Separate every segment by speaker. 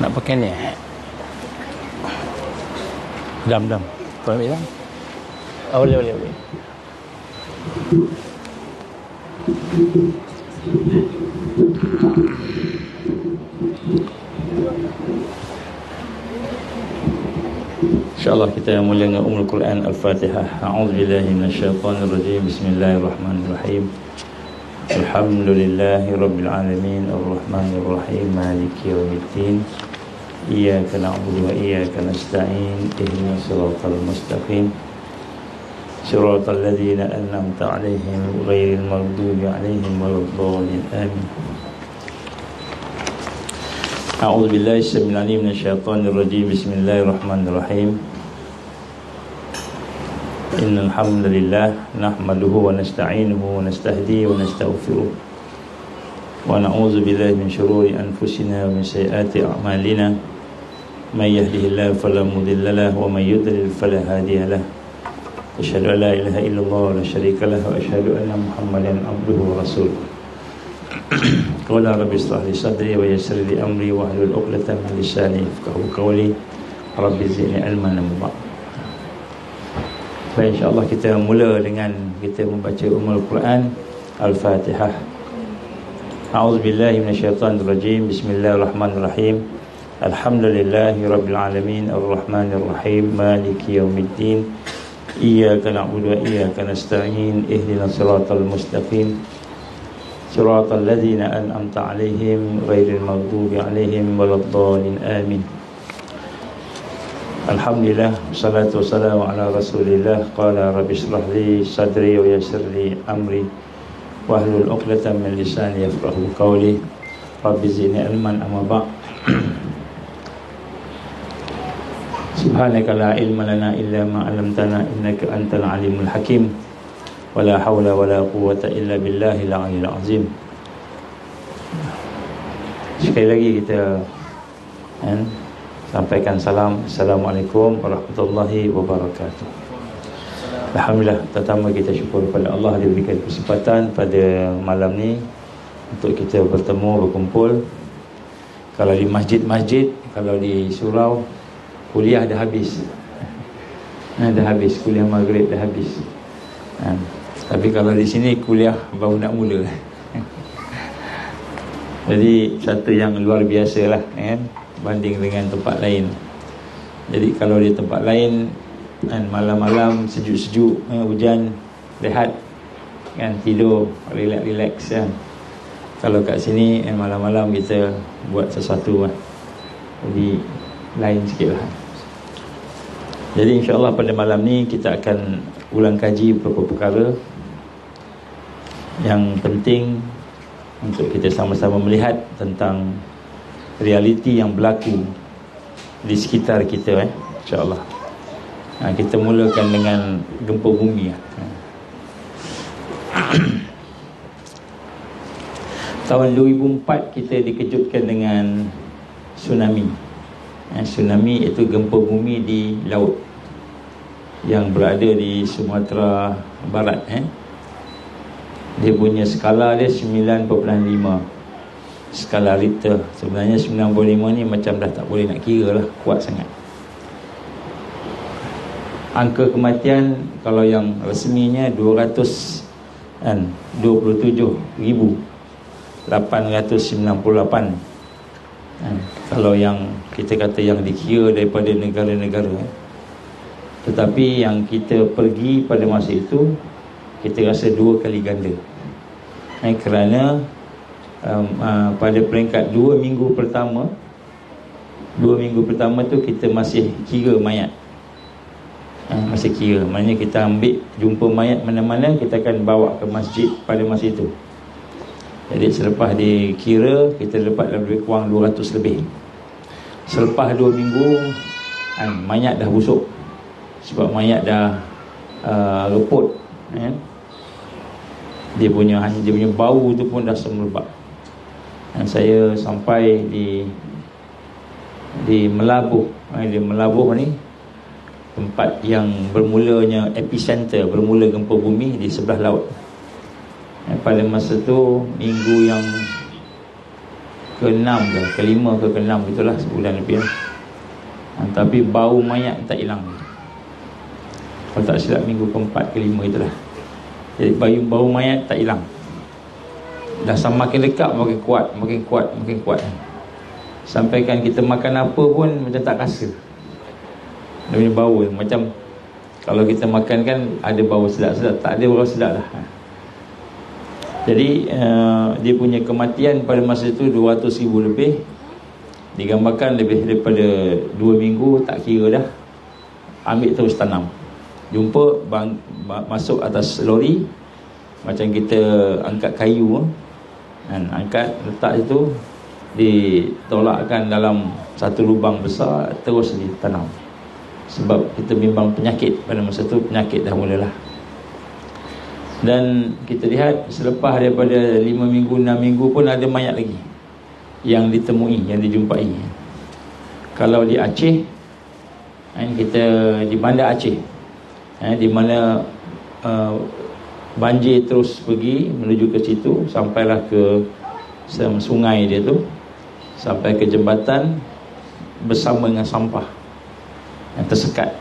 Speaker 1: Nak pakai ni. Dam. Kau ambil dam. Oh, boleh. InsyaAllah kita mula dengan Ummul Quran Al-Fatihah. A'udzubillahi minasyaitanirrajim. Bismillahirrahmanirrahim. Alhamdulillahi Rabbil Alamin. Ar-Rahmanirrahim. Maliki yawmiddin. Iyyaka na'budu wa iyyaka nasta'in. Ihdinas siratal mustaqim. Siratal ladzina an'amta 'alaihim ghairil maghdubi 'alaihim waladdallin. Amin. A'udzubillahi samil 'alim minasyaitonir rajim. Bismillahirrahmanirrahim. Innal hamdalillah nahmaduhu wa nasta'inuhu wa nastahdihi wa nastaghfiruh wa na'udzu billahi min shururi anfusina wa min sayyiati a'malina may yahdihillahu fala mudilla lahu wa may yudlil fala hadiya lahu. Asyhadu an la ilaha illallah wa la syarika lahu wa asyhadu anna Muhammadan abduhu wa rasuluh. Qala rabbi ishrah li sadri wa yassir li amri wa hlul 'uqdatam min lisani yafqahu qawli. Rabbi zidni ilman wa baik, insyaAllah kita mula dengan kita membaca Ummul Quran Al-Fatihah. A'udzubillahi minasyaitanirrajim. Bismillahirrahmanirrahim. Alhamdulillahi Rabbil Alamin. Ar-Rahmanirrahim. Maliki yawmiddin. Iyyaka na'budu wa iyyaka nasta'in. Ihdinas siratal mustaqim. Siratal ladzina an'amta 'alaihim ghairil maghdubi 'alaihim waladdallin. Amin. Alhamdulillah, wassalatu wassalamu ala rasulillah. Qala rabbi shrah li sadri wa yassir li amri wahlul 'uqdatam min lisani yafqahu qawli. Rabbi zidni ilman amma ba'd. Subhanaka la ilma lana illa ma 'allamtana innaka antal alimul hakim. Wala hawla wala quwwata illa billahil aliyyil azim. Sekali lagi kita sampaikan salam. Assalamualaikum warahmatullahi wabarakatuh. Alhamdulillah, pertama kita syukur kepada Allah diberikan kesempatan pada malam ni untuk kita bertemu, berkumpul. Kalau di masjid-masjid, kalau di surau, kuliah dah habis. Dah habis, kuliah maghrib dah habis. Tapi kalau di sini kuliah baru nak mula. Jadi satu yang luar biasa lah, banding dengan tempat lain. Jadi kalau di tempat lain malam-malam sejuk-sejuk, hujan, rehat, tidur, relax. Kalau kat sini malam-malam kita buat sesuatu, jadi lain sikit lah. Jadi insyaAllah pada malam ni kita akan ulang kaji beberapa perkara yang penting untuk kita sama-sama melihat tentang realiti yang berlaku di sekitar kita, insyaAllah. Kita mulakan dengan gempa bumi. Tahun 2004 kita dikejutkan dengan tsunami. Tsunami itu gempa bumi di laut yang berada di Sumatera Barat. Dia punya skala dia 9.5 skala Richter. Sebenarnya 95 ni macam dah tak boleh nak kira lah, kuat sangat. Angka kematian kalau yang resminya 227,898. Kalau yang kita kata yang dikira daripada negara-negara. Tetapi yang kita pergi pada masa itu, kita rasa 2 kali ganda. Kerana pada peringkat 2 minggu pertama tu kita masih kira mayat. Masih kira, maknanya kita ambil jumpa mayat mana-mana, kita akan bawa ke masjid pada masa itu. Jadi selepas dikira, kita dapat lebih kurang 200 lebih. Selepas 2 minggu mayat dah busuk. Sebab mayat dah leput, dia punya bau tu pun dah semerbak. Dan saya sampai di Melabuh. Di Melabuh ni tempat yang bermulanya epicenter, bermula gempa bumi di sebelah laut. Pada masa tu minggu yang ke-6 ke ke-5 ke ke-6 itulah, sebulan lebih lah. Tapi bau mayat tak hilang. Kalau tak silap minggu ke-4 ke-5 itulah. Jadi bau mayat tak hilang. Dah makin dekat makin kuat. Sampai kan kita makan apa pun macam tak rasa. Dia punya bau macam kalau kita makan kan ada bau sedap-sedap, tak ada bau sedap lah. Jadi dia punya kematian pada masa itu 200,000 lebih. Digambarkan lebih daripada 2 minggu tak kira dah. Ambil terus tanam. Jumpa masuk atas lori, macam kita angkat kayu kan, angkat letak itu, ditolakkan dalam satu lubang besar, terus ditanam. Sebab kita bimbang penyakit pada masa itu, penyakit dah mulalah. Dan kita lihat selepas daripada 5 minggu 6 minggu pun ada mayat lagi yang ditemui, yang dijumpai. Kalau di Aceh, kita di bandar Aceh, di mana banjir terus pergi menuju ke situ, sampailah ke sungai dia tu, sampai ke jembatan bersama dengan sampah yang tersekat.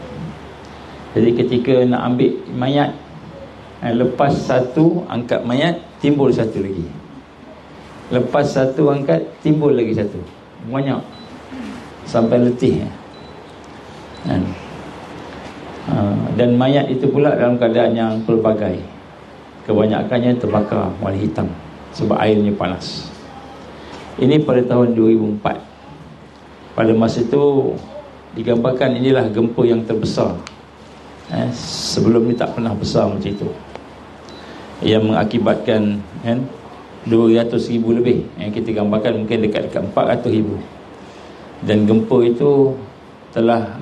Speaker 1: Jadi ketika nak ambil mayat, lepas satu angkat mayat, timbul satu lagi. Lepas satu angkat, timbul lagi satu. Banyak. Sampai letih. Dan mayat itu pula dalam keadaan yang pelbagai. Kebanyakannya terbakar warna hitam sebab airnya panas. Ini pada tahun 2004. Pada masa itu digambarkan inilah gempa yang terbesar. Sebelum ni tak pernah besar macam itu, yang mengakibatkan 200,000 lebih. Yang kita gambarkan mungkin dekat-dekat 400,000. Dan gempa itu telah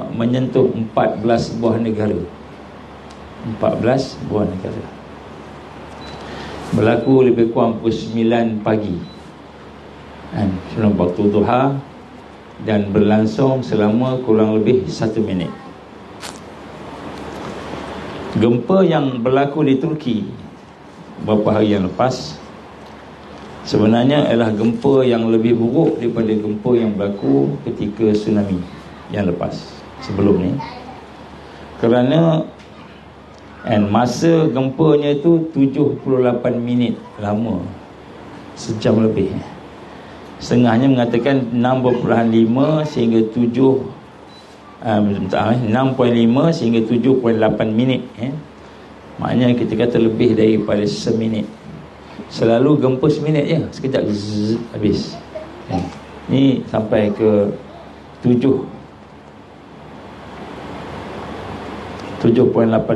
Speaker 1: menyentuh 14 buah negara. 14 buah negara. Berlaku lebih kurang pukul 9 pagi sebelum waktu duha, dan berlangsung selama kurang lebih 1 minit. Gempa yang berlaku di Turki beberapa hari yang lepas sebenarnya adalah gempa yang lebih buruk daripada gempa yang berlaku ketika tsunami yang lepas sebelum ni. Kerana masa gempanya itu 78 minit, lama, sejam lebih. Setengahnya mengatakan 6.5 sehingga 6.5 sehingga 7.8 minit. Maknanya kita kata lebih daripada seminit. Selalu gempa seminit je, sekejap habis. Ni sampai ke 7.8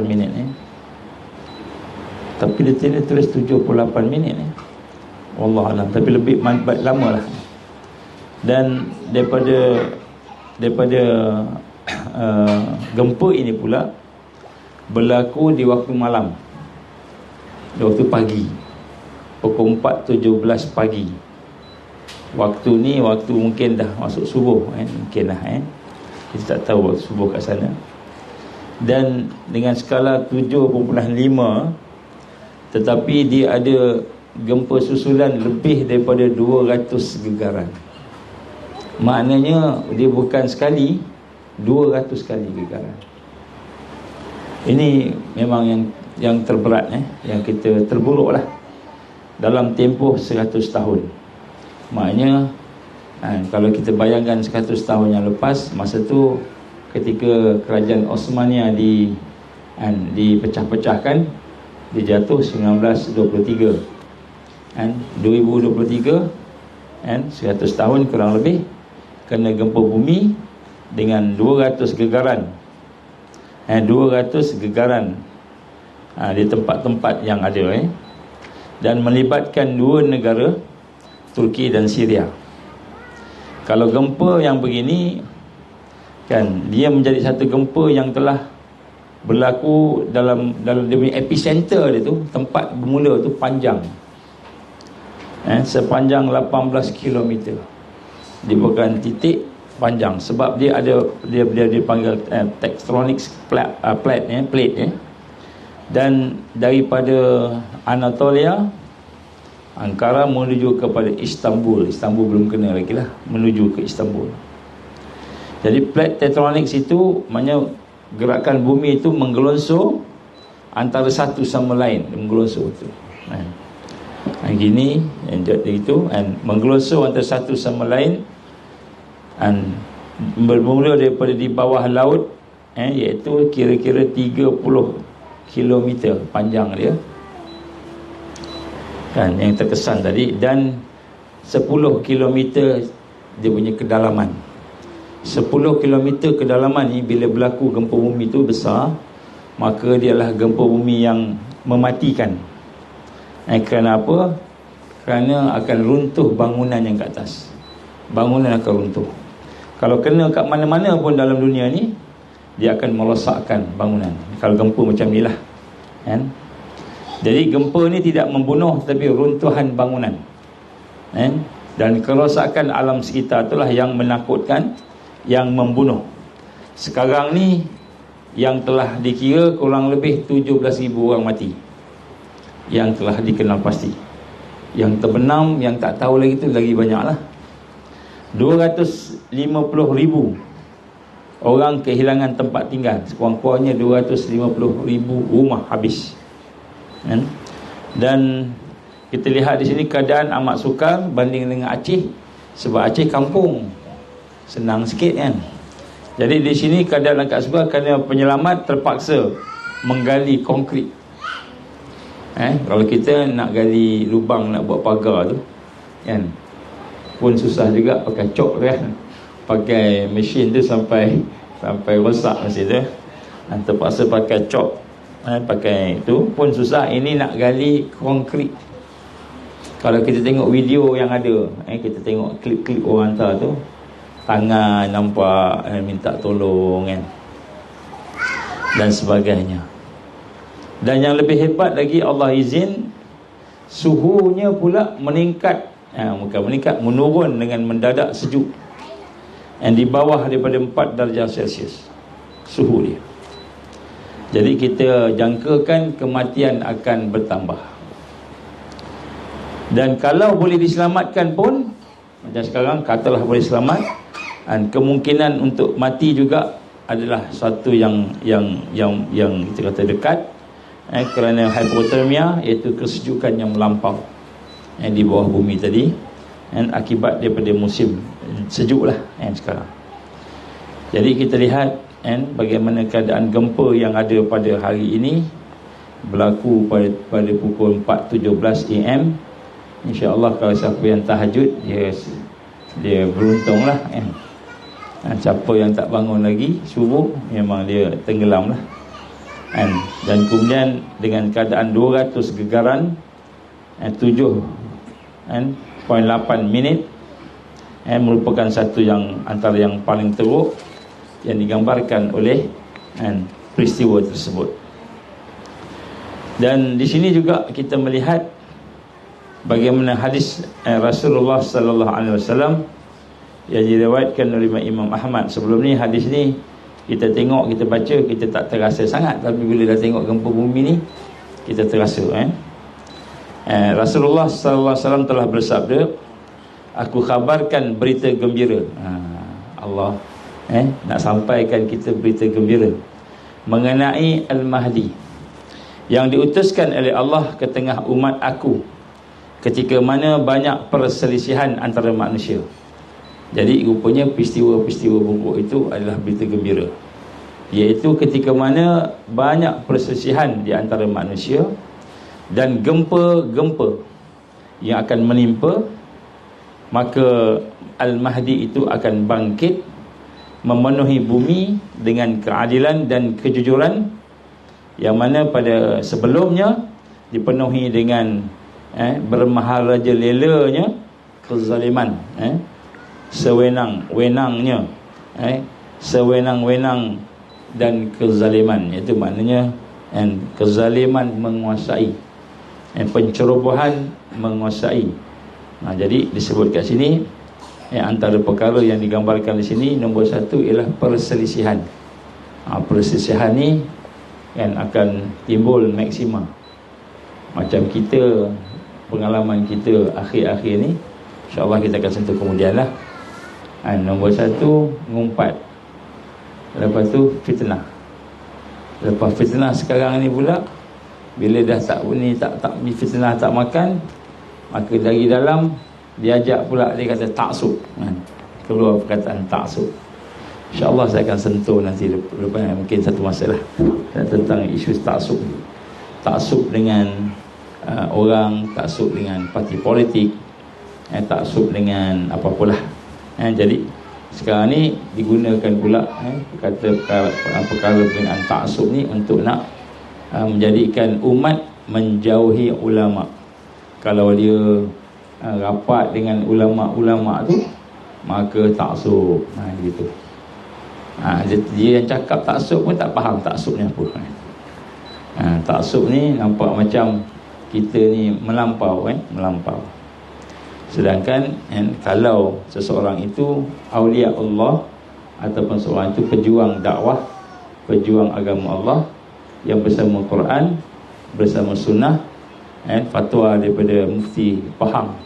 Speaker 1: minit. Tapi dia tulis 78 minit. Wallahualam, tapi lebih lama lah. Dan daripada gempa ini pula berlaku di waktu malam, di waktu pagi, pukul 4.17 pagi. Waktu ni waktu mungkin dah masuk subuh, mungkin lah, kita tak tahu waktu subuh kat sana. Dan dengan skala 7.5, tetapi dia ada gempa susulan lebih daripada 200 gegaran. Maknanya dia bukan sekali, 200 kali gegaran. Ini memang yang terberat, yang kita terburuk lah dalam tempoh 100 tahun. Maknanya kalau kita bayangkan 100 tahun yang lepas, masa tu ketika kerajaan Osmania dipecah-pecahkan, dia jatuh 1923. 2023 100 tahun kurang lebih kena gempa bumi dengan 200 gegaran. 200 gegaran di tempat-tempat yang ada, dan melibatkan dua negara, Turki dan Syria. Kalau gempa yang begini kan, dia menjadi satu gempa yang telah berlaku dalam dia punya epicenter dia tu, tempat bermula tu panjang, sepanjang 18 km. Dia bukan titik, panjang, sebab dia ada dia dipanggil tectonic plate. Dan daripada Anatolia Ankara menuju kepada Istanbul. Istanbul belum kena lagi lah, menuju ke Istanbul. Jadi plate tectonics itu maknanya gerakan bumi itu menggelonsor antara satu sama lain, menggelonsor tu. Gini itu, and menggelonsor antara satu sama lain, and bermula daripada di bawah laut, iaitu kira-kira 30 kilometer panjang dia, kan, yang terkesan tadi, dan 10 kilometer dia punya kedalaman. 10 kilometer kedalaman ni bila berlaku gempa bumi tu besar, maka dia adalah gempa bumi yang mematikan. Kerana apa? Kerana akan runtuh bangunan yang kat atas. Bangunan akan runtuh. Kalau kena kat mana-mana pun dalam dunia ni, dia akan merosakkan bangunan. Kalau gempa macam ni lah, kan? Jadi gempa ni tidak membunuh, tapi runtuhan bangunan, dan kerosakan alam sekitar itulah yang menakutkan, yang membunuh. Sekarang ni yang telah dikira kurang lebih 17,000 orang mati, yang telah dikenal pasti. Yang terbenam, yang tak tahu lagi tu lagi banyak lah. 250,000 orang kehilangan tempat tinggal. Sekurang-kurangnya 250,000 rumah habis. Dan kita lihat di sini keadaan amat sukar banding dengan Aceh, sebab Aceh kampung, senang sikit kan. Jadi di sini keadaan agak sukar kerana penyelamat terpaksa menggali konkrit. Kalau kita nak gali lubang, nak buat pagar tu, kan, pun susah juga, pakai cok kan, pakai mesin tu sampai rosak mesin tu, terpaksa pakai cok. Pakai itu pun susah. Ini nak gali konkrit. Kalau kita tengok video yang ada, kita tengok klip-klip orang hantar tu, tangan nampak, minta tolong, kan, dan sebagainya. Dan yang lebih hebat lagi, Allah izin suhunya pula meningkat, bukan meningkat, menurun dengan mendadak sejuk, yang di bawah daripada 4 darjah Celsius suhu dia. Jadi kita jangkakan kematian akan bertambah. Dan kalau boleh diselamatkan pun, macam sekarang katalah boleh selamat, dan kemungkinan untuk mati juga adalah satu yang kita kata dekat, kerana hipotermia, iaitu kesejukan yang melampau di bawah bumi tadi, akibat daripada musim sejuk lah sekarang. Jadi kita lihat bagaimana keadaan gempa yang ada pada hari ini berlaku pada pukul 4.17 AM. InsyaAllah kalau siapa yang tahajud, dia beruntung lah, siapa yang tak bangun lagi subuh, memang dia tenggelam lah, dan kemudian dengan keadaan 200 gegaran 7.8 minit, merupakan satu yang antara yang paling teruk yang digambarkan oleh peristiwa tersebut. Dan di sini juga kita melihat bagaimana hadis Rasulullah sallallahu alaihi wasallam yang diriwayatkan oleh Imam Ahmad. Sebelum ni hadis ni kita tengok, kita baca, kita tak terasa sangat, tapi bila dah tengok gempa bumi ni kita terasa. Rasulullah sallallahu alaihi wasallam telah bersabda, aku khabarkan berita gembira. Allah nak sampaikan kita berita gembira mengenai Al-Mahdi yang diutuskan oleh Allah ke tengah umat aku ketika mana banyak perselisihan antara manusia. Jadi rupanya peristiwa-peristiwa buruk itu adalah berita gembira, iaitu ketika mana banyak perselisihan di antara manusia dan gempa-gempa yang akan menimpa, maka Al-Mahdi itu akan bangkit memenuhi bumi dengan keadilan dan kejujuran, yang mana pada sebelumnya dipenuhi dengan bermaharaja-lelanya kezaliman, sewenang-wenangnya, sewenang-wenang dan kezaliman. Itu maknanya kezaliman menguasai, pencerobohan menguasai. Jadi disebut kat sini, antara perkara yang digambarkan di sini, nombor satu ialah perselisihan. Perselisihan ni akan timbul maksima. Macam kita pengalaman kita akhir-akhir ni, insya-Allah kita akan sentuh kemudian lah. Nombor satu, ngumpat. Lepas tu fitnah. Lepas fitnah sekarang ni pula, bila dah tak fitnah tak makan, maka dari dalam diajak pula, dia kata taksub. Keluar perkataan taksub. InsyaAllah saya akan sentuh nanti lepas mungkin satu masa lah tentang isu taksub. Taksub dengan orang, taksub dengan parti politik, taksub dengan apa-apalah. Jadi sekarang ni digunakan pula perkara dengan taksub ni untuk nak menjadikan umat menjauhi ulama. Kalau dia rapat dengan ulama-ulama tu, maka taksub. Gitu. Dia yang cakap taksub pun tak faham taksub ni apa. Taksub ni nampak macam kita ni melampau. Sedangkan kalau seseorang itu awliya Allah ataupun seorang itu pejuang dakwah, pejuang agama Allah yang bersama Quran, bersama sunnah, fatwa daripada mufti faham,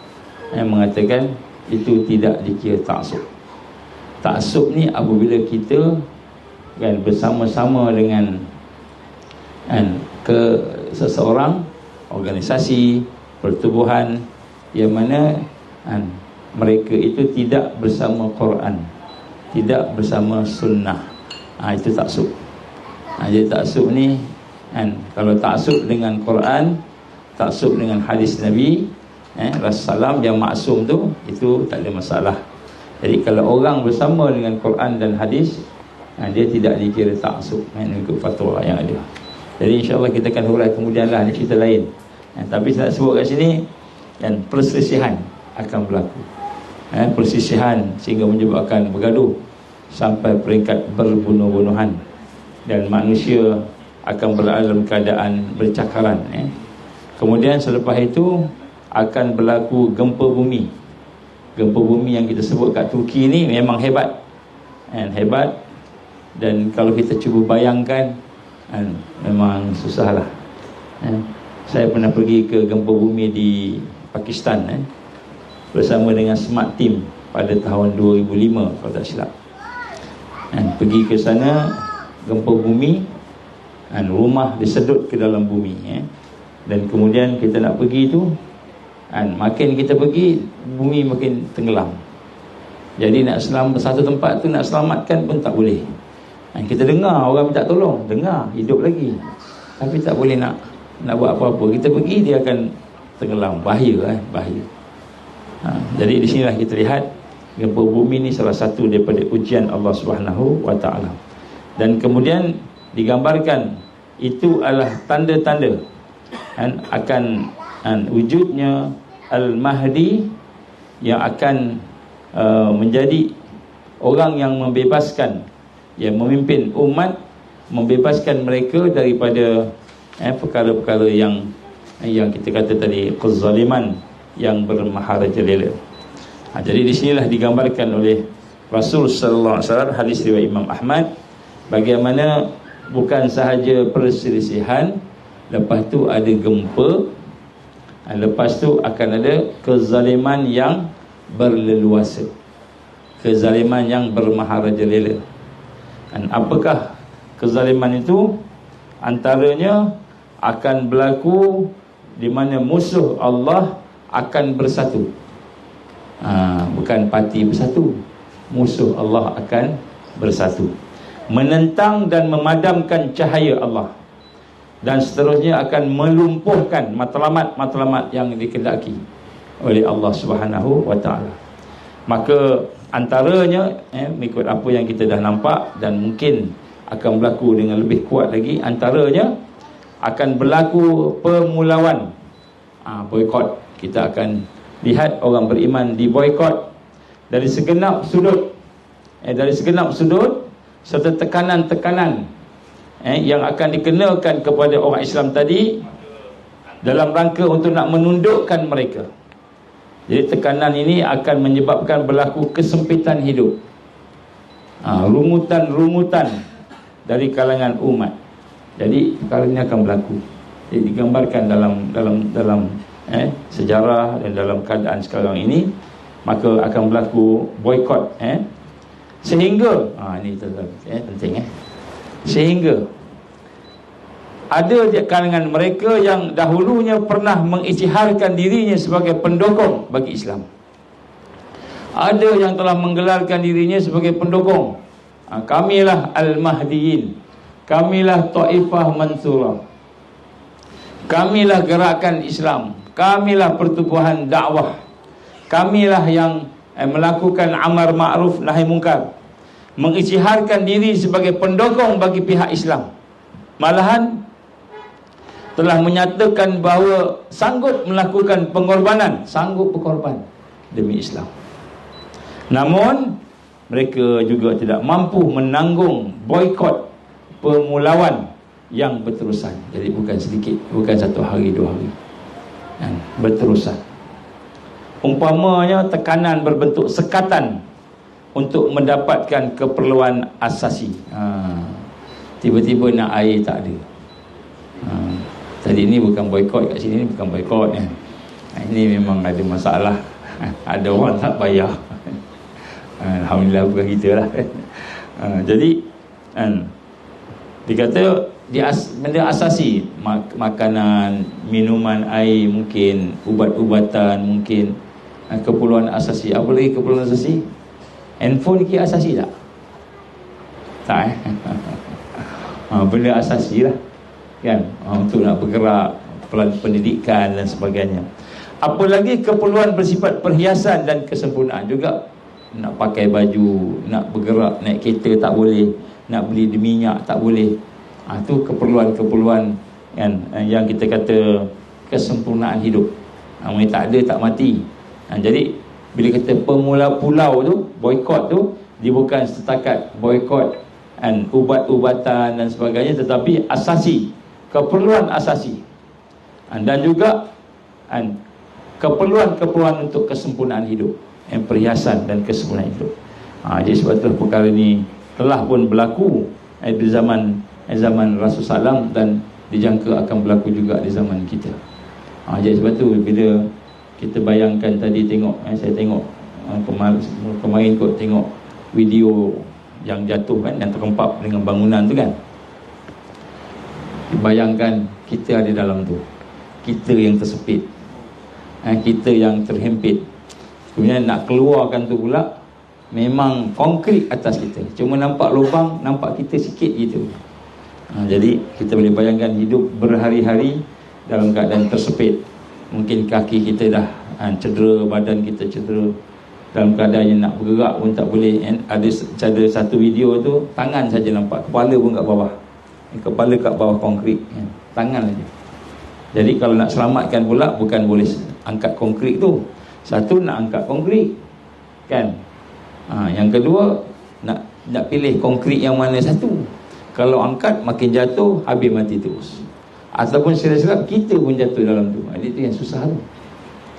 Speaker 1: mengatakan itu tidak dikira taksub. Taksub ni apabila kita bersama-sama dengan ke seseorang, organisasi, pertubuhan yang mana mereka itu tidak bersama Quran, tidak bersama sunnah, itu taksub. Jadi taksub ni kalau taksub dengan Quran, taksub dengan hadis Nabi Rasulullah yang maksum tu, itu tak ada masalah. Jadi kalau orang bersama dengan Quran dan hadis, dia tidak dikira taksub mengikut fatwa yang ada. Jadi insya-Allah kita akan hurai kemudian lah, ni cerita lain. Tapi saya nak sebut kat sini, perselisihan akan berlaku. Perselisihan sehingga menyebabkan bergaduh sampai peringkat berbunuh-bunuhan, dan manusia akan berada dalam keadaan bercakaran. Kemudian selepas itu akan berlaku gempa bumi. Gempa bumi yang kita sebut kat Turki ni memang hebat. Hebat. Dan kalau kita cuba bayangkan, memang susahlah. Saya pernah pergi ke gempa bumi di Pakistan bersama dengan Smart Team pada tahun 2005 kalau tak silap. Pergi ke sana, gempa bumi, rumah disedut ke dalam bumi. Dan kemudian kita nak pergi tu, makin kita pergi, bumi makin tenggelam. Jadi nak satu tempat tu nak selamatkan pun tak boleh. Kita dengar orang minta tolong, dengar, hidup lagi, tapi tak boleh nak buat apa-apa. Kita pergi, dia akan tenggelam. Bahaya. Jadi di sinilah kita lihat gempa bumi ni salah satu daripada ujian Allah Subhanahu wa taala. Dan kemudian digambarkan itu adalah tanda-tanda akan wujudnya Al-Mahdi yang akan menjadi orang yang membebaskan, yang memimpin umat, membebaskan mereka daripada perkara-perkara yang kita kata tadi, kezaliman yang bermaharajalela. Jadi di sinilah digambarkan oleh Rasul sallallahu alaihi wasallam, hadis riwayat Imam Ahmad, bagaimana bukan sahaja perselisihan, lepas tu ada gempa, lepas tu akan ada kezaliman yang berleluasa, kezaliman yang bermaharajalela. Dan apakah kezaliman itu? Antaranya akan berlaku di mana musuh Allah akan bersatu. Bukan parti bersatu, musuh Allah akan bersatu, menentang dan memadamkan cahaya Allah, dan seterusnya akan melumpuhkan matlamat-matlamat yang dikehendaki oleh Allah Subhanahu wa taala. Maka antaranya mengikut apa yang kita dah nampak dan mungkin akan berlaku dengan lebih kuat lagi, antaranya akan berlaku permulawan, boikot. Kita akan lihat orang beriman diboikot dari segenap sudut, serta tekanan-tekanan yang akan dikenakan kepada orang Islam tadi dalam rangka untuk nak menundukkan mereka. Jadi tekanan ini akan menyebabkan berlaku kesempitan hidup, rumutan-rumutan dari kalangan umat. Jadi perkara ini akan berlaku. Jadi digambarkan dalam sejarah dan dalam keadaan sekarang ini, maka akan berlaku boikot, sehingga ini penting, sehingga ada di kalangan mereka yang dahulunya pernah mengisytiharkan dirinya sebagai pendukung bagi Islam. Ada yang telah menggelarkan dirinya sebagai pendukung. Kamilah Al-Mahdiyin, kamilah Taifah Mansurah, kamilah gerakan Islam, kamilah pertubuhan dakwah, kamilah yang melakukan amar ma'ruf nahi mungkar, mengisytiharkan diri sebagai pendukung bagi pihak Islam. Malahan telah menyatakan bahawa sanggup melakukan pengorbanan, sanggup berkorban demi Islam. Namun mereka juga tidak mampu menanggung boikot pemulawan yang berterusan. Jadi bukan sedikit, bukan 1 hari 2 hari, berterusan. Umpamanya tekanan berbentuk sekatan untuk mendapatkan keperluan asasi. Tiba-tiba nak air tak ada. Tadi ni bukan boikot, kat sini ni bukan boikot, ini memang ada masalah. Ada orang tak bayar. Alhamdulillah bukan kita lah. Jadi dikata benda asasi, makanan, minuman, air, mungkin ubat-ubatan, mungkin keperluan asasi. Apa lagi keperluan asasi? Handphone kira asasi tak? Tak benda asasi lah, kan, untuk nak bergerak, pendidikan dan sebagainya. Apalagi keperluan bersifat perhiasan dan kesempurnaan juga. Nak pakai baju, nak bergerak, naik kereta tak boleh, nak beli minyak tak boleh. Itu keperluan-keperluan, kan, yang kita kata kesempurnaan hidup. Mereka tak ada tak mati. Jadi bila kita pemula pulau tu, boikot tu, dia bukan setakat boikot ubat-ubatan dan sebagainya, tetapi asasi, keperluan asasi, dan juga keperluan-keperluan untuk kesempurnaan hidup, perhiasan dan kesempurnaan hidup. Jadi sebab itu perkara ini telah pun berlaku di zaman Rasulullah SAW, dan dijangka akan berlaku juga di zaman kita. Jadi sebab itu bila kita bayangkan tadi saya tengok kemarin kot tengok video yang jatuh, kan, yang terkempap dengan bangunan tu, kan. Bayangkan kita ada dalam tu, kita yang tersepit, kita yang terhimpit. Kemudian nak keluarkan tu pula memang konkret atas kita, cuma nampak lubang, nampak kita sikit gitu. Jadi kita boleh bayangkan hidup berhari-hari dalam keadaan tersepit. Mungkin kaki kita dah cedera, badan kita cedera, dalam keadaan yang nak bergerak pun tak boleh. Ada satu video tu, tangan saja nampak, kepala pun kat bawah, kepala kat bawah konkret, tangan saja. Jadi kalau nak selamatkan pula, bukan boleh angkat konkret tu. Satu, nak angkat konkret, kan. Yang kedua, nak pilih konkret yang mana satu. Kalau angkat makin jatuh, habis mati terus. Ataupun silap-silap kita pun jatuh dalam tu. Jadi itu yang susah tu.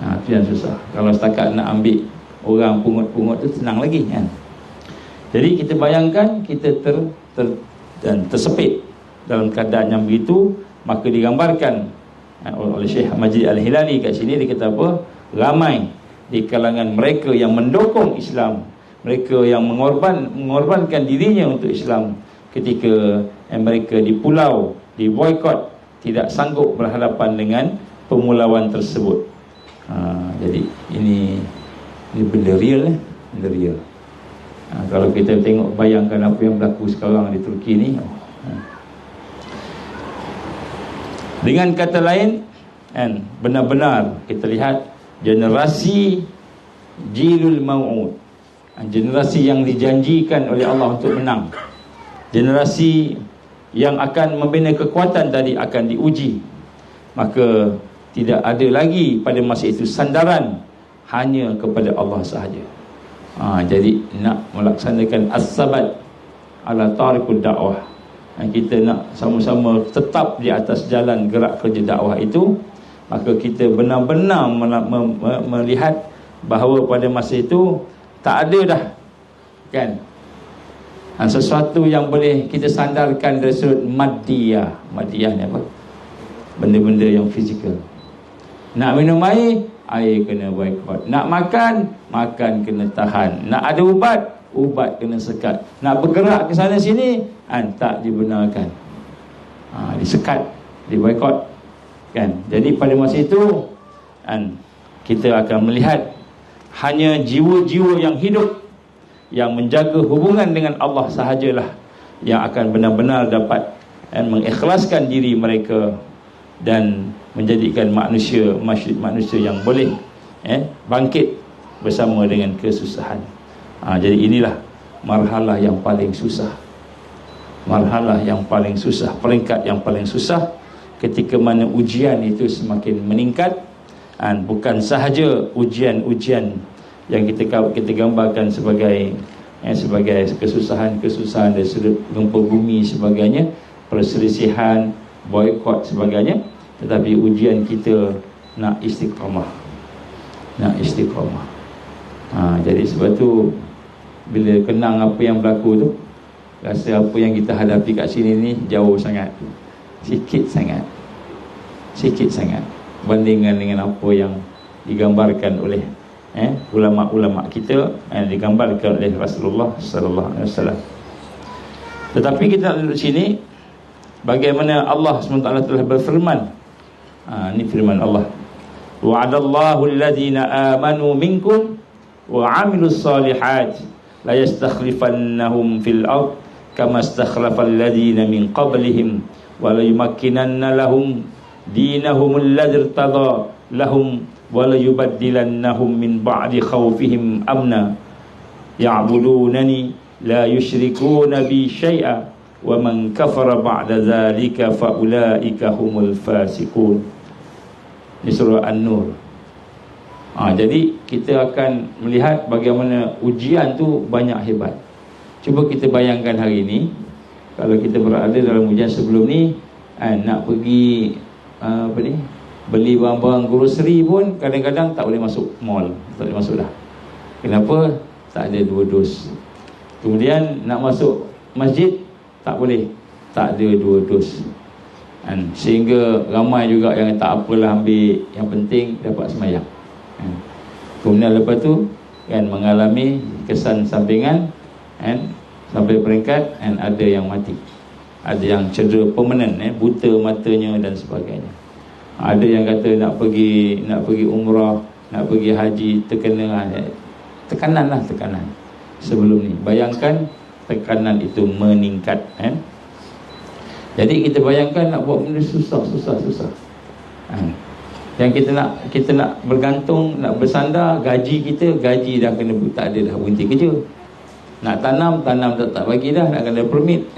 Speaker 1: Itu yang susah. Kalau setakat nak ambil orang pungut-pungut tu senang lagi, kan. Jadi kita bayangkan kita tersepit dalam keadaan yang begitu. Maka digambarkan oleh Syekh Majid Al-Hilali kat sini, dia kata apa? Ramai di kalangan mereka yang mendukung Islam, mereka yang mengorbankan dirinya untuk Islam, ketika mereka di pulau, di boikot, tidak sanggup berhadapan dengan pemulawan tersebut. Jadi ini benda real, benda real. Kalau kita tengok, bayangkan apa yang berlaku sekarang di Turki ni. Dengan kata lain, benar-benar kita lihat generasi Jilul Mau'ud, generasi yang dijanjikan oleh Allah untuk menang, generasi yang akan membina kekuatan tadi akan diuji. Maka tidak ada lagi pada masa itu sandaran, hanya kepada Allah sahaja. Jadi nak melaksanakan as-sabat ala tariqud dakwah, kita nak sama-sama tetap di atas jalan gerak kerja dakwah itu, maka kita benar-benar melihat bahawa pada masa itu tak ada dah, kan, sesuatu yang boleh kita sandarkan dari sudut madiyah. Madiyah ni apa? Benda-benda yang fizikal. Nak minum air, air kena boikot. Nak makan, makan kena tahan. Nak ada ubat, ubat kena sekat. Nak bergerak ke sana sini, tak dibenarkan. Disekat, diboikot, kan. Jadi pada masa itu kita akan melihat hanya jiwa-jiwa yang hidup, yang menjaga hubungan dengan Allah sahajalah yang akan benar-benar dapat mengikhlaskan diri mereka dan menjadikan manusia yang boleh bangkit bersama dengan kesusahan. Jadi inilah marhalah yang paling susah. Marhalah yang paling susah, peringkat yang paling susah, ketika mana ujian itu semakin meningkat. Bukan sahaja ujian-ujian yang kita gambarkan sebagai kesusahan dari sudut gempa bumi sebagainya, perselisihan, boikot sebagainya, tetapi ujian kita nak istiqamah. Jadi sebab tu bila kenang apa yang berlaku tu, rasa apa yang kita hadapi kat sini ni jauh sangat, sikit sangat bandingkan dengan apa yang digambarkan oleh ulama-ulama kita, digambarkan oleh Rasulullah sallallahu alaihi wasallam. Tetapi kita duduk sini, bagaimana Allah SWT telah berfirman. Ini firman Allah, wa'adallahu alladhina amanu minkum wa 'amilus solihat la yastakhlifannahum fil ard kama istakhlafal ladhina min qablihim wa la yumakkinanna lahum dinahum alladhi irtada lahum wa la yubaddilannahum min ba'di khawfihim amna ya'budunani la yushrikuna bi syai'a wa man kafara ba'da dhalika fa ulaika humul fasiqun. Di surah An-Nur. Jadi kita akan melihat bagaimana ujian tu banyak hebat. Cuba kita bayangkan hari ini, kalau kita berada dalam ujian sebelum ni, nak pergi beli barang-barang grocery pun kadang-kadang tak boleh masuk mall, tak boleh masuk dah. Kenapa? Tak ada 2 dos. Kemudian nak masuk masjid, tak boleh, tak ada 2 dos. Sehingga ramai juga yang tak apalah ambil, yang penting dapat semayang. Kemudian lepas tu mengalami kesan sampingan, sampai peringkat ada yang mati, ada yang cedera permanen, buta matanya dan sebagainya. Ada yang kata nak pergi umrah, nak pergi haji, tekanan sebelum ni. Bayangkan tekanan itu meningkat. Jadi kita bayangkan nak buat benda susah. Yang kita nak bergantung, nak bersandar, gaji dah kena, tak ada dah, berhenti kerja. Nak tanam tak bagi dah, nak kena permit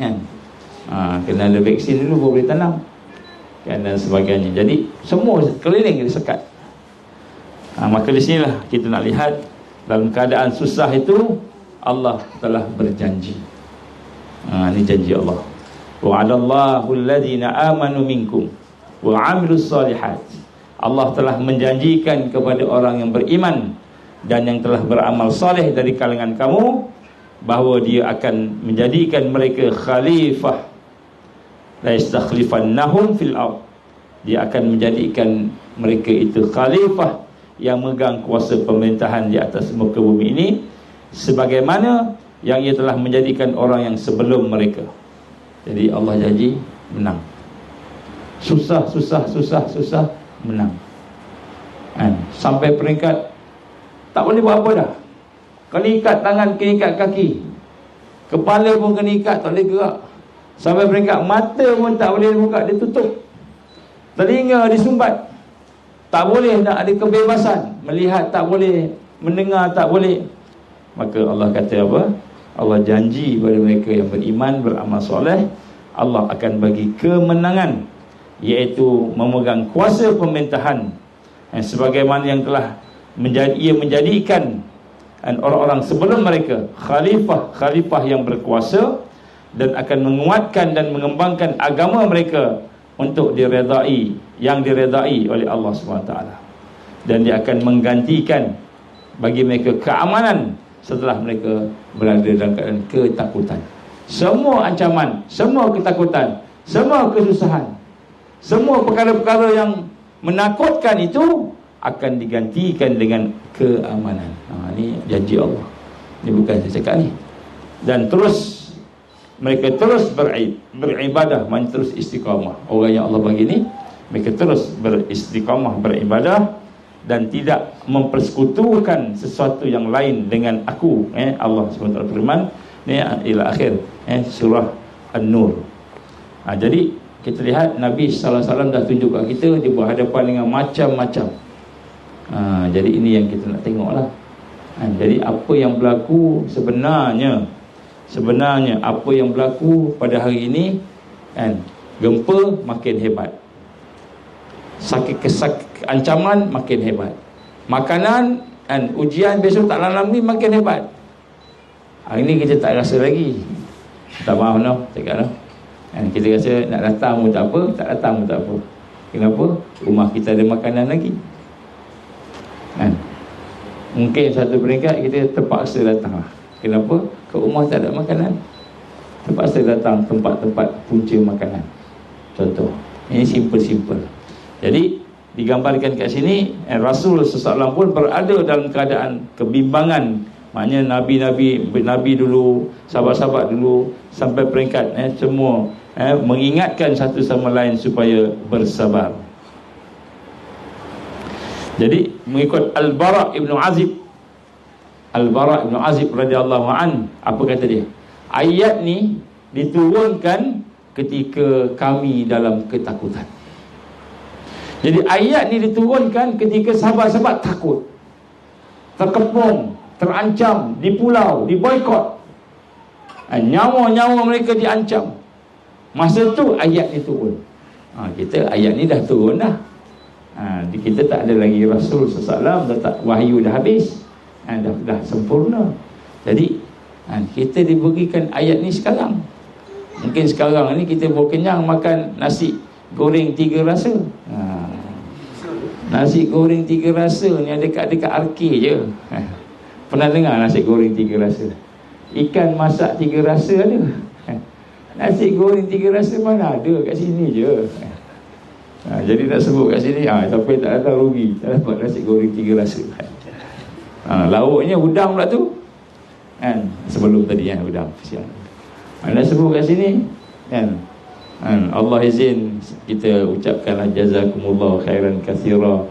Speaker 1: kena ada vaksin dulu baru boleh tanam, dan sebagainya. Jadi semua keliling disekat. Maka di sinilah kita nak lihat, dalam keadaan susah itu Allah telah berjanji. Ini janji Allah. Wa'adallahu alladhina amanu minkum wa 'amilus solihat. Allah telah menjanjikan kepada orang yang beriman dan yang telah beramal soleh dari kalangan kamu, bahawa Dia akan menjadikan mereka khalifah. La yastakhlifannahum fil ard. Dia akan menjadikan mereka itu khalifah yang memegang kuasa pemerintahan di atas muka bumi ini, sebagaimana yang Ia telah menjadikan orang yang sebelum mereka. Jadi Allah janji menang. Susah menang. Sampai peringkat tak boleh buat apa dah. Kena ikat tangan, kena ikat kaki, kepala pun kena ikat, tak boleh gerak. Sampai peringkat mata pun tak boleh buka, dia tutup. Telinga disumbat, tak boleh, nak ada kebebasan. Melihat tak boleh, mendengar tak boleh. Maka Allah kata apa? Allah janji kepada mereka yang beriman, beramal soleh, Allah akan bagi kemenangan, iaitu memegang kuasa pemerintahan, sebagaimana yang telah Ia menjadikan orang-orang sebelum mereka khalifah yang berkuasa, dan akan menguatkan dan mengembangkan agama mereka untuk diredai, yang diredai oleh Allah SWT. Dan Dia akan menggantikan bagi mereka keamanan setelah mereka berada dalam keadaan ketakutan. Semua ancaman, semua ketakutan, semua kesusahan, semua perkara-perkara yang menakutkan itu akan digantikan dengan keamanan. Ini janji Allah. Ini bukan saya cakap ni. Dan terus mereka terus beribadah, terus istiqamah. Orang yang Allah bagi ni, mereka terus beristiqamah, beribadah dan tidak mempersekutukan sesuatu yang lain dengan aku. Allah SWT firman ni ila akhir surah An-Nur. Jadi kita lihat Nabi sallallahu alaihi wasallam dah tunjuk kat kita, dia berhadapan dengan macam-macam. Jadi ini yang kita nak tengoklah. Jadi apa yang berlaku sebenarnya apa yang berlaku pada hari ini, gempa makin hebat, ancaman makin hebat, makanan ujian besok tak lama ni makin hebat. Hari ni kita tak rasa lagi, tak maaf cakap kita rasa nak datang pun tak apa, tak datang pun tak apa. Kenapa? Rumah kita ada makanan lagi. Mungkin satu peringkat kita terpaksa datang. Kenapa? Ke rumah tak ada makanan, terpaksa datang tempat-tempat punca makanan. Contoh. Ini simple-simple. Jadi digambarkan kat sini, Rasul SAW pun berada dalam keadaan kebimbangan. Maknanya Nabi dulu, sahabat-sahabat dulu, sampai peringkat semua mengingatkan satu sama lain supaya bersabar. Jadi mengikut Al-Bara' Ibn Azib radhiyallahu an, apa kata dia? Ayat ni diturunkan ketika kami dalam ketakutan. Jadi ayat ni diturunkan ketika sahabat-sahabat takut, terkepung, terancam, di pulau, di boikot, nyawa-nyawa mereka diancam. Masa tu ayat ni turun. Kita ayat ni dah turun dah. Kita tak ada lagi Rasul SAW, wahyu dah habis, dah sempurna. Jadi kita diberikan ayat ni sekarang. Mungkin sekarang ni kita baru kenyang makan nasi goreng 3 rasa. Nasi goreng 3 rasa ni ada dekat arcade je. Pernah dengar nasi goreng 3 rasa? Ikan masak 3 rasa ada. Nasi goreng 3 rasa mana ada, kat sini je. Jadi nak sebut kat sini, siapa tak datang rugi, tak dapat nasi goreng 3 rasa. Lauknya udang pula tu, sebelum tadi udang siang. Nak sebut kat sini, Allah izin kita ucapkanlah jazakumullah khairan katsira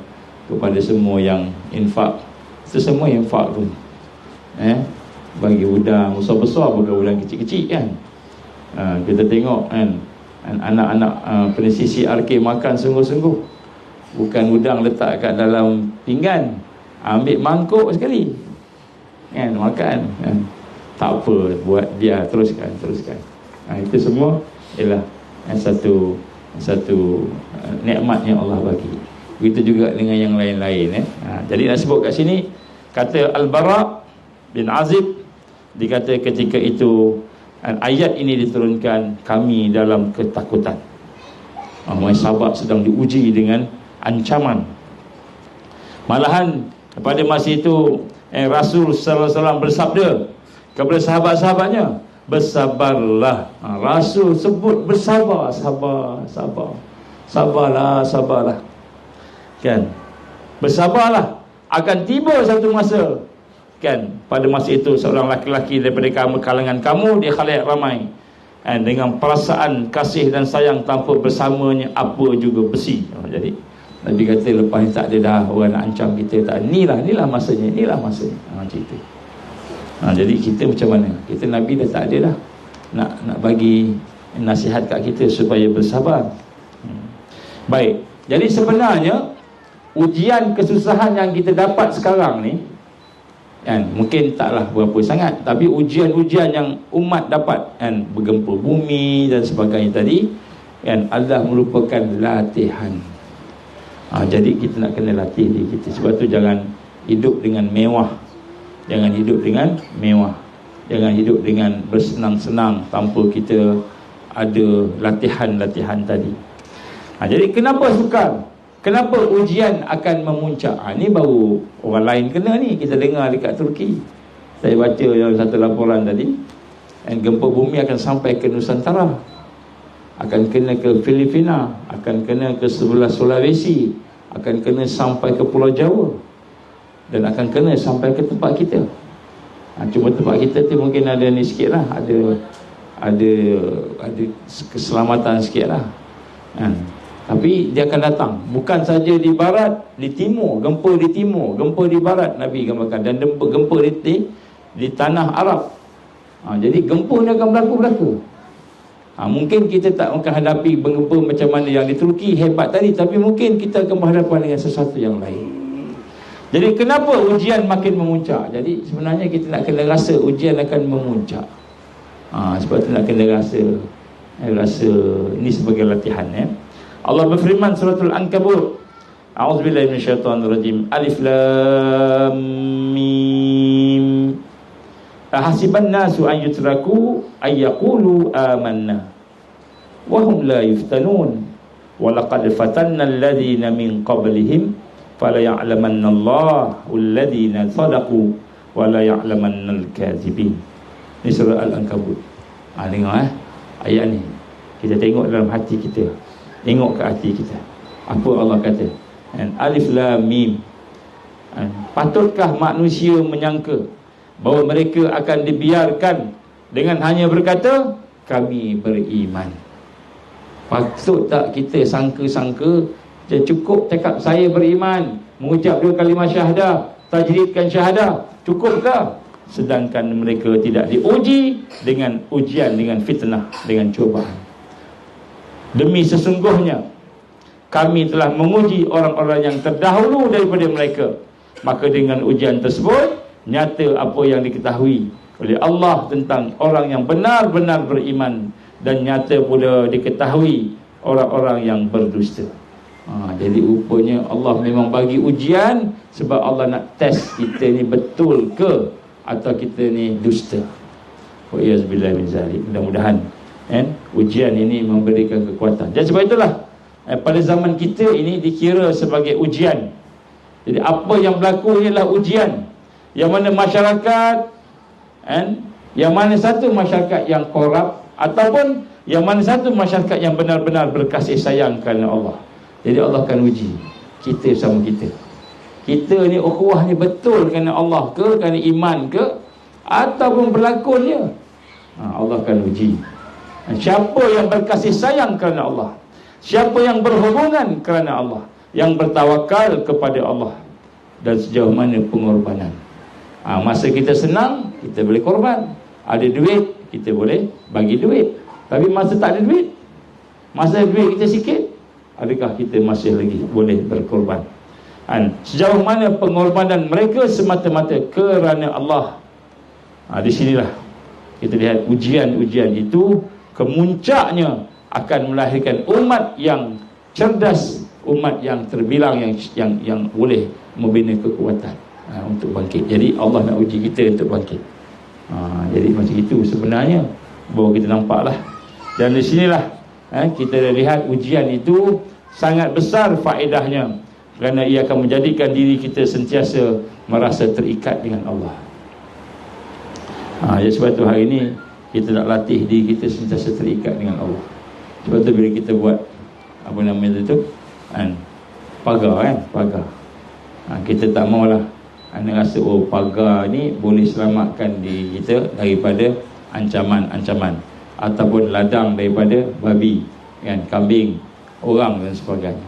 Speaker 1: kepada semua yang infak. Itu semua infak tu, bagi udang besar-besar, bukan udang kecil-kecil kan. Kita tengok anak-anak penisisi arke makan sungguh-sungguh. Bukan udang letak kat dalam pinggan, ambil mangkuk sekali makan. Tak apa, buat dia teruskan. Itu semua ialah satu nikmat yang Allah bagi. Begitu juga dengan yang lain-lain. Jadi nak sebut kat sini, kata Al-Bara' bin Azib, dikata ketika itu ayat ini diturunkan, kami dalam ketakutan. Sahabat sedang diuji dengan ancaman. Malahan pada masa itu Rasul sallallahu alaihi wasallam bersabda kepada sahabat-sahabatnya, bersabarlah. Rasul sebut bersabar, sabarlah. Kan? Bersabarlah, akan tiba satu masa. Kan? Pada masa itu seorang laki-laki daripada kalangan kamu, dia khalayak ramai, dengan perasaan kasih dan sayang tanpa bersamanya apa juga besi. Jadi Nabi kata lepas ni tak ada dah orang nak ancam kita, tak. Inilah masanya. Macam itu. Jadi kita macam mana? Kita Nabi dah tak ada dah nak bagi nasihat kat kita supaya bersabar. Baik. Jadi sebenarnya ujian kesusahan yang kita dapat sekarang ni, mungkin taklah berapa sangat, tapi ujian-ujian yang umat dapat, bergempa bumi dan sebagainya tadi, adalah merupakan latihan. Jadi kita nak kena latih diri kita. Sebab tu jangan hidup dengan mewah, jangan hidup dengan bersenang-senang tanpa kita ada latihan-latihan tadi. Jadi kenapa sukar? Kenapa ujian akan memuncak? Ini baru orang lain kena ni. Kita dengar dekat Turki. Saya baca dalam satu laporan tadi, gempa bumi akan sampai ke Nusantara, akan kena ke Filipina, akan kena ke sebelah Sulawesi, akan kena sampai ke Pulau Jawa, dan akan kena sampai ke tempat kita. Cuma tempat kita tu mungkin ada ni sikit lah, ada keselamatan sikit lah. Tapi dia akan datang, bukan saja di barat, di timur, gempa di timur, gempa di barat Nabi gambarkan, dan gempa di tanah Arab. Jadi gempa ni akan berlaku. Mungkin kita tak akan hadapi gempa macam mana yang di Turki hebat tadi, tapi mungkin kita akan berhadapan dengan sesuatu yang lain. Jadi kenapa ujian makin memuncak? Jadi sebenarnya kita nak kena rasa ujian akan memuncak. Sebab tu nak kena rasa ini sebagai latihan. Allah berfirman suratul Ankabut, a'udzubillahi minasyaitonirrajim, Alif Lam Mim. Ahasiban nasu an yutraku ay yaqulu amanna wa hum la yuftanun wa laqad fatanna alladhina min qablihim fala ya'lamanna Allahu alladhina sadaqu wa la ya'lamanna al-kadzibin. Ini surah Al-Ankabut. Tengok ayat ni, kita tengok dalam hati kita, tengok ke hati kita, apa Allah kata. Alif Lam Mim. Patutkah manusia menyangka bahawa mereka akan dibiarkan dengan hanya berkata kami beriman? Patut tak kita sangka-sangka cukup cakap saya beriman, mengucap 2 kalimah syahadah, tajridkan syahadah, cukupkah? Sedangkan mereka tidak diuji dengan ujian, dengan fitnah, dengan cubaan. Demi sesungguhnya kami telah menguji orang-orang yang terdahulu daripada mereka, maka dengan ujian tersebut nyata apa yang diketahui oleh Allah tentang orang yang benar-benar beriman, dan nyata pula diketahui orang-orang yang berdusta. Jadi rupanya Allah memang bagi ujian sebab Allah nak test kita ni betul ke atau kita ni dusta. Wa iyazbillahi min zalik. Mudah-mudahan ujian ini memberikan kekuatan. Dan sebab itulah pada zaman kita ini dikira sebagai ujian. Jadi apa yang berlaku ialah ujian. Yang mana masyarakat, yang mana satu masyarakat yang korup, ataupun yang mana satu masyarakat yang benar-benar berkasih sayang kerana Allah. Jadi Allah akan uji kita sama kita. Kita ni ukhuwah ni betul kerana Allah ke, kerana iman ke, ataupun berlakonnya. Allah akan uji. Siapa yang berkasih sayang kerana Allah, siapa yang berhubungan kerana Allah, yang bertawakal kepada Allah, dan sejauh mana pengorbanan. Masa kita senang, kita boleh korban. Ada duit, kita boleh bagi duit. Tapi masa tak ada duit, masa duit kita sikit, adakah kita masih lagi boleh berkorban? Sejauh mana pengorbanan mereka semata-mata kerana Allah. Di sinilah kita lihat ujian-ujian itu kemuncaknya akan melahirkan umat yang cerdas, umat yang terbilang, yang boleh membina kekuatan untuk bangkit. Jadi Allah nak uji kita untuk bangkit. Jadi macam itu sebenarnya bahawa kita nampaklah. Dan di sinilah kita lihat ujian itu sangat besar faedahnya, kerana ia akan menjadikan diri kita sentiasa merasa terikat dengan Allah. Jadi sebab tu hari ini kita nak latih diri kita sentiasa terikat dengan Allah. Sebab tu bila kita buat apa namanya tu pagar pagar, kita tak maulah anda rasa pagar ni boleh selamatkan diri kita daripada ancaman-ancaman, ataupun ladang daripada babi, kambing, orang dan sebagainya.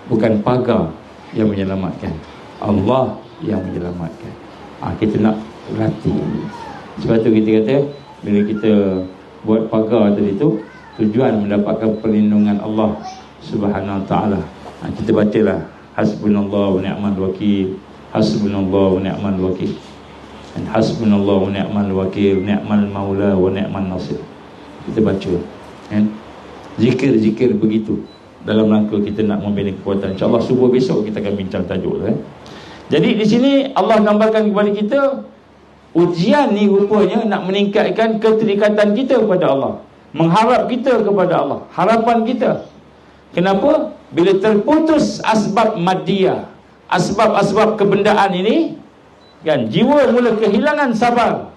Speaker 1: Bukan pagar yang menyelamatkan, Allah yang menyelamatkan. Kita nak latih. Sebab tu kita kata bila kita buat pagar tadi tu, tujuan mendapatkan perlindungan Allah Subhanahu Wa Taala. Kita bacalah hasbunallahu wa ni'mal wakil, hasbunallahu wa ni'mal wakil, dan hasbunallahu wa ni'mal wakil, ni'mal maula wa ni'mal nasir. Kita baca zikir-zikir begitu dalam rangka kita nak membina kekuatan. InsyaAllah subuh besok kita akan bincang tajuk Jadi di sini Allah gambarkan kepada kita ujian ni rupanya nak meningkatkan keterikatan kita kepada Allah, mengharap kita kepada Allah, harapan kita. Kenapa? Bila terputus asbab madiyah, asbab-asbab kebendaan ini, jiwa mula kehilangan sabar,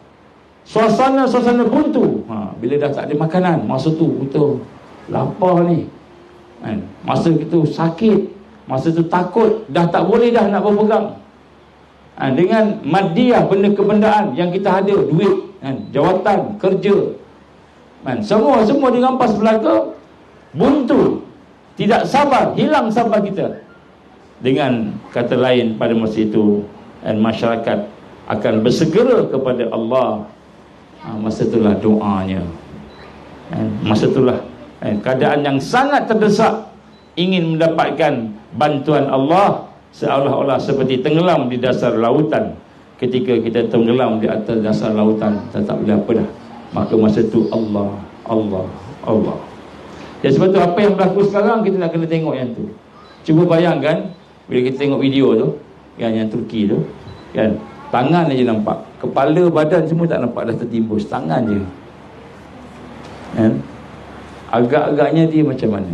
Speaker 1: suasana buntu. Bila dah tak ada makanan, masa tu betul lapar ni, masa itu sakit, Masa tu takut, dah tak boleh dah nak berpegang. Dengan madiyah, benda kebendaan yang kita ada, duit, jawatan, kerja, semua dirampas belaka, buntu, tidak sabar, hilang sabar kita. Dengan kata lain, pada masa itu masyarakat akan bersegera kepada Allah. Masa itulah doanya, masa itulah keadaan yang sangat terdesak, ingin mendapatkan bantuan Allah, seolah-olah seperti tenggelam di dasar lautan. Ketika kita tenggelam di atas dasar lautan, tak boleh apa dah. Maka masa itu Allah. Jadi sebab tu apa yang berlaku sekarang, kita nak kena tengok yang tu. Cuba bayangkan bila kita tengok video tu, yang Turki tu, tangan aja nampak, kepala badan semua tak nampak, dah tertimbus, tangan je. Agak-agaknya dia macam mana?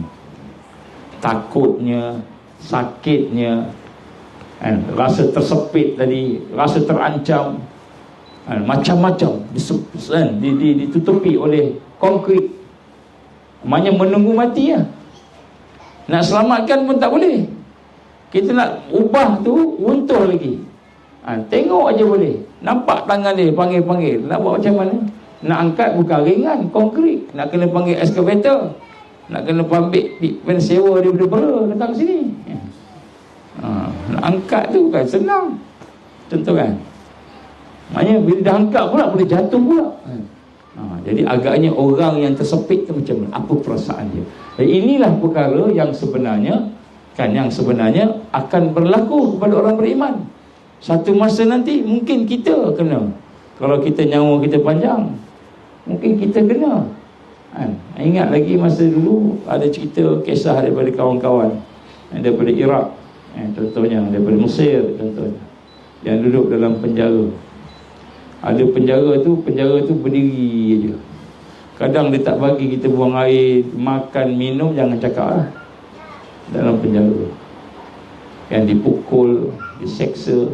Speaker 1: Takutnya, sakitnya, rasa tersepit tadi, rasa terancam, macam-macam ditutupi oleh konkrit. Maknanya menunggu mati lah. Nak selamatkan pun tak boleh. Kita nak ubah tu runtuh lagi. Tengok aja boleh, nampak tangan dia panggil-panggil. Nak buat macam mana? Nak angkat bukan ringan, konkrit. Nak kena panggil excavator, nak kena ambil sewa dia bera datang sini. Nak angkat tu kan senang, contoh kan. Maknanya bila dah angkat pula boleh jatuh pula. Jadi agaknya orang yang tersepit tu macam mana, apa perasaan dia. Inilah perkara yang sebenarnya akan berlaku kepada orang beriman. Satu masa nanti mungkin kita kena. Kalau kita nyawa kita panjang, mungkin kita kena. Ingat lagi masa dulu ada cerita kisah daripada kawan-kawan daripada Iraq, contohnya daripada Mesir contohnya, yang duduk dalam penjara. Ada penjara tu berdiri aja. Kadang dia tak bagi kita buang air, makan, minum, jangan cakap lah. Dalam penjara, yang dipukul, diseksa.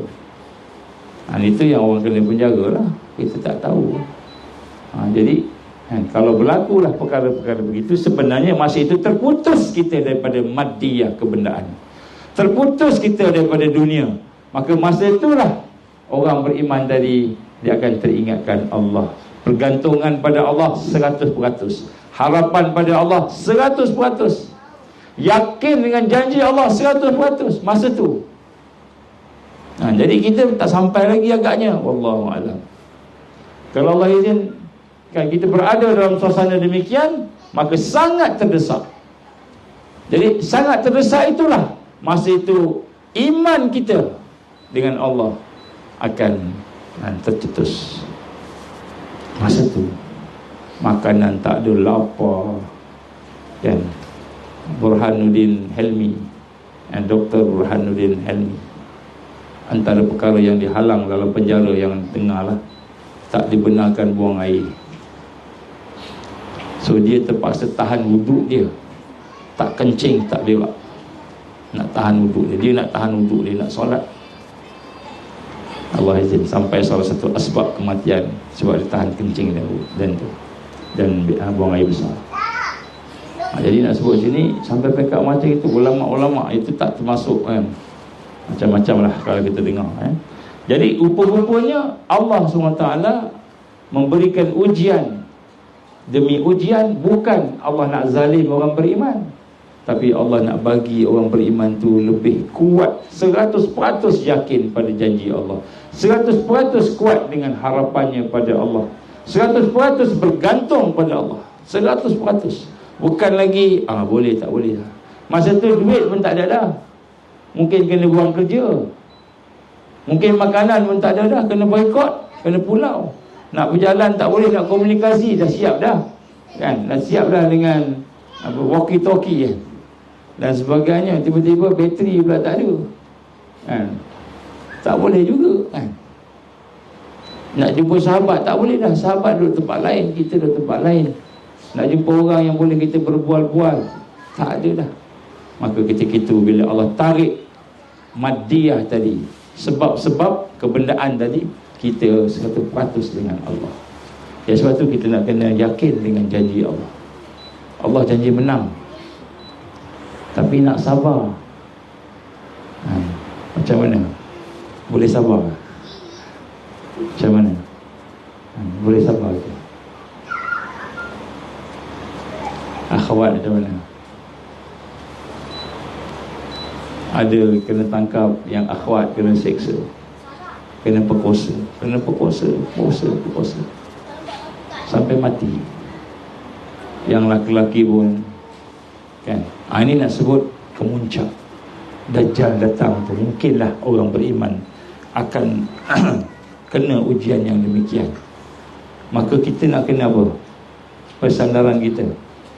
Speaker 1: Itu yang orang kena penjara lah. Kita tak tahu. Jadi kalau berlakulah perkara-perkara begitu, sebenarnya masa itu terputus kita daripada madiyah, kebendaan. Terputus kita daripada dunia. Maka masa itulah orang beriman tadi, dia akan teringatkan Allah. Pergantungan pada Allah 100%. Harapan pada Allah 100%. Yakin dengan janji Allah 100% masa tu. Jadi kita tak sampai lagi agaknya. Wallahu a'lam. Kalau Allah izinkan kita berada dalam suasana demikian, maka sangat terdesak. Jadi sangat terdesak itulah masa itu iman kita dengan Allah akan tercetus. Masa tu makanan tak ada, lapar, kan. Burhanuddin Helmi, Dr. Burhanuddin Helmi, antara perkara yang dihalang dalam penjara yang tengah lah, tak dibenarkan buang air. So dia terpaksa tahan wuduk dia, tak kencing, tak berak. Nak tahan wuduk dia, nak tahan wuduk dia, nak solat. Allah izin sampai salah satu asbab kematian sebab dia tahan kencing dan buang air besar. Jadi nak sebut sini sampai pekat macam itu, ulama-ulama itu tak termasuk macam-macam lah kalau kita dengar. Jadi rupa-rupanya Allah SWT memberikan ujian demi ujian. Bukan Allah nak zalim orang beriman, tapi Allah nak bagi orang beriman tu lebih kuat, 100% yakin pada janji Allah, 100% kuat dengan harapannya pada Allah, 100% bergantung pada Allah, 100%. Bukan lagi boleh tak boleh lah. Masa tu duit pun tak ada dah, mungkin kena buang kerja, mungkin makanan pun tak ada dah, kena boikot, kena pulau. Nak berjalan tak boleh, nak komunikasi dah siap dah, kan, dah siap dah dengan walkie-talkie dan sebagainya. Tiba-tiba bateri pula tak ada, kan, tak boleh juga, kan. Nak jumpa sahabat tak boleh dah, sahabat duduk tempat lain, kita duduk tempat lain. Nak jumpa orang yang boleh kita berbual-bual, tak ada dah. Maka ketika itu bila Allah tarik madiyah tadi, sebab-sebab kebendaan tadi, kita 100% dengan Allah. Ya, sebab tu kita nak kena yakin dengan janji Allah. Allah janji menang, tapi nak sabar. Macam mana? Boleh sabar? Macam mana? Boleh sabar ke? Akhwat macam mana? Ada kena tangkap yang akhwat kena seksa, kena perkosa sampai mati. Yang laki-laki pun kan. Ini nak sebut kemuncak Dajjal datang tu. Mungkinlah orang beriman akan kena ujian yang demikian. Maka kita nak kena apa? Persandaran kita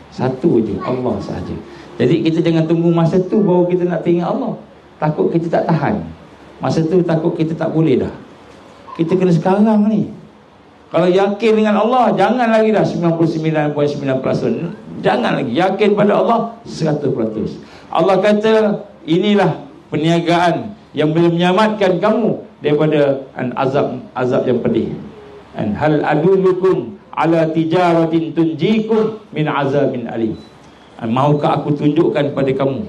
Speaker 1: satu je, Allah sahaja. Jadi kita jangan tunggu masa tu baru kita nak teringat Allah. Takut kita tak tahan. Masa tu takut kita tak boleh dah. Kita kena sekarang ni. Kalau yakin dengan Allah, jangan lagi dah 99.9%. Jangan lagi. Yakin pada Allah 100%. Allah kata, inilah perniagaan yang boleh menyelamatkan kamu daripada azab yang pedih. Hal adullukum ala tijaratin tunjikum min azabin alim. Maukah aku tunjukkan pada kamu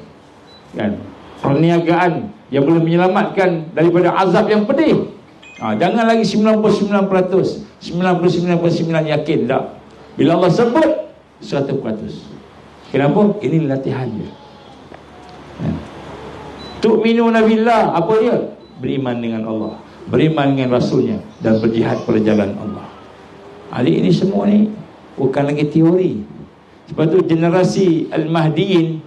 Speaker 1: kan, perniagaan yang boleh menyelamatkan daripada azab yang pedih. Jangan lagi 99%, 99.9 yakin tak. Bila Allah sebut 100%. Kenapa? Ini latihan dia. Tu'minuna billah, apa dia? Beriman dengan Allah, beriman dengan Rasulnya, dan berjihad pada jalan Allah. Ini semua ni bukan lagi teori. Sebab tu generasi Al-Mahdiin,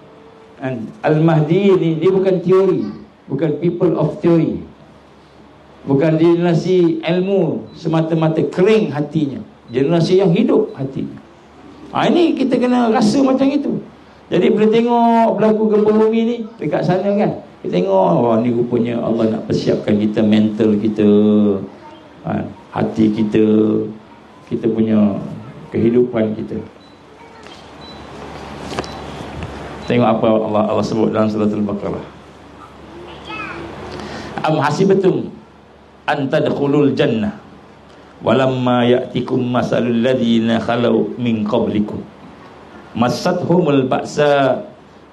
Speaker 1: Al-Mahdiin ni dia bukan teori, bukan people of theory, bukan generasi ilmu semata-mata kering hatinya, generasi yang hidup hatinya. Ini kita kena rasa macam itu. Jadi bila tengok berlaku gempa bumi ni dekat sana kan, kita tengok, ni rupanya Allah nak persiapkan kita, mental kita, hati kita, kita punya kehidupan kita. Tengok apa Allah sebut dalam surah Al-Baqarah. Am hasibatum an tadkhulul jannah walamma ya'tikum masalul ladzina khalau min qablikum massathumul ba'sa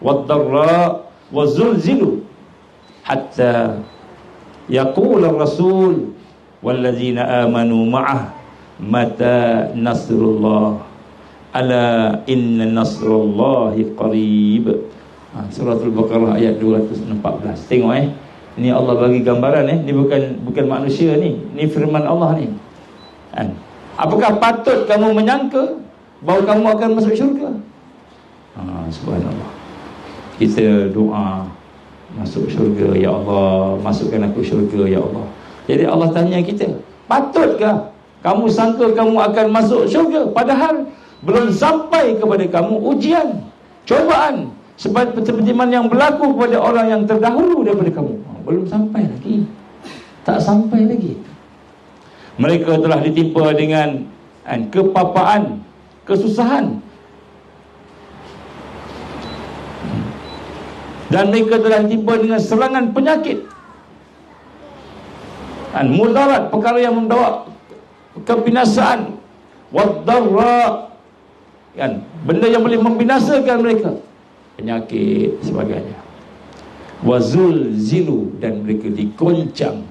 Speaker 1: wad-dharra wazulzilu hatta yaqula ar-rasul walladzina amanu ma'ah mata nasrullah ala inna nasrullahi qarib. Surah Al-Baqarah ayat 214. Tengok ni Allah bagi gambaran ni bukan manusia ni firman Allah ni. Apakah patut kamu menyangka bahawa kamu akan masuk syurga? Subhanallah. Kita doa masuk syurga, ya Allah, masukkan aku syurga, ya Allah. Jadi Allah tanya kita, patutkah kamu sangka kamu akan masuk syurga padahal belum sampai kepada kamu ujian, cobaan seperti mana yang berlaku kepada orang yang terdahulu daripada kamu? Belum sampai lagi, tak sampai lagi. Mereka telah ditimpa dengan kepapaan, kesusahan, dan mereka telah ditimpa dengan serangan penyakit, mudarat, perkara yang membawa kebinasaan, wad-dharra, benda yang boleh membinasakan mereka, penyakit sebagainya. Wazulzilu, dan mereka digoncang.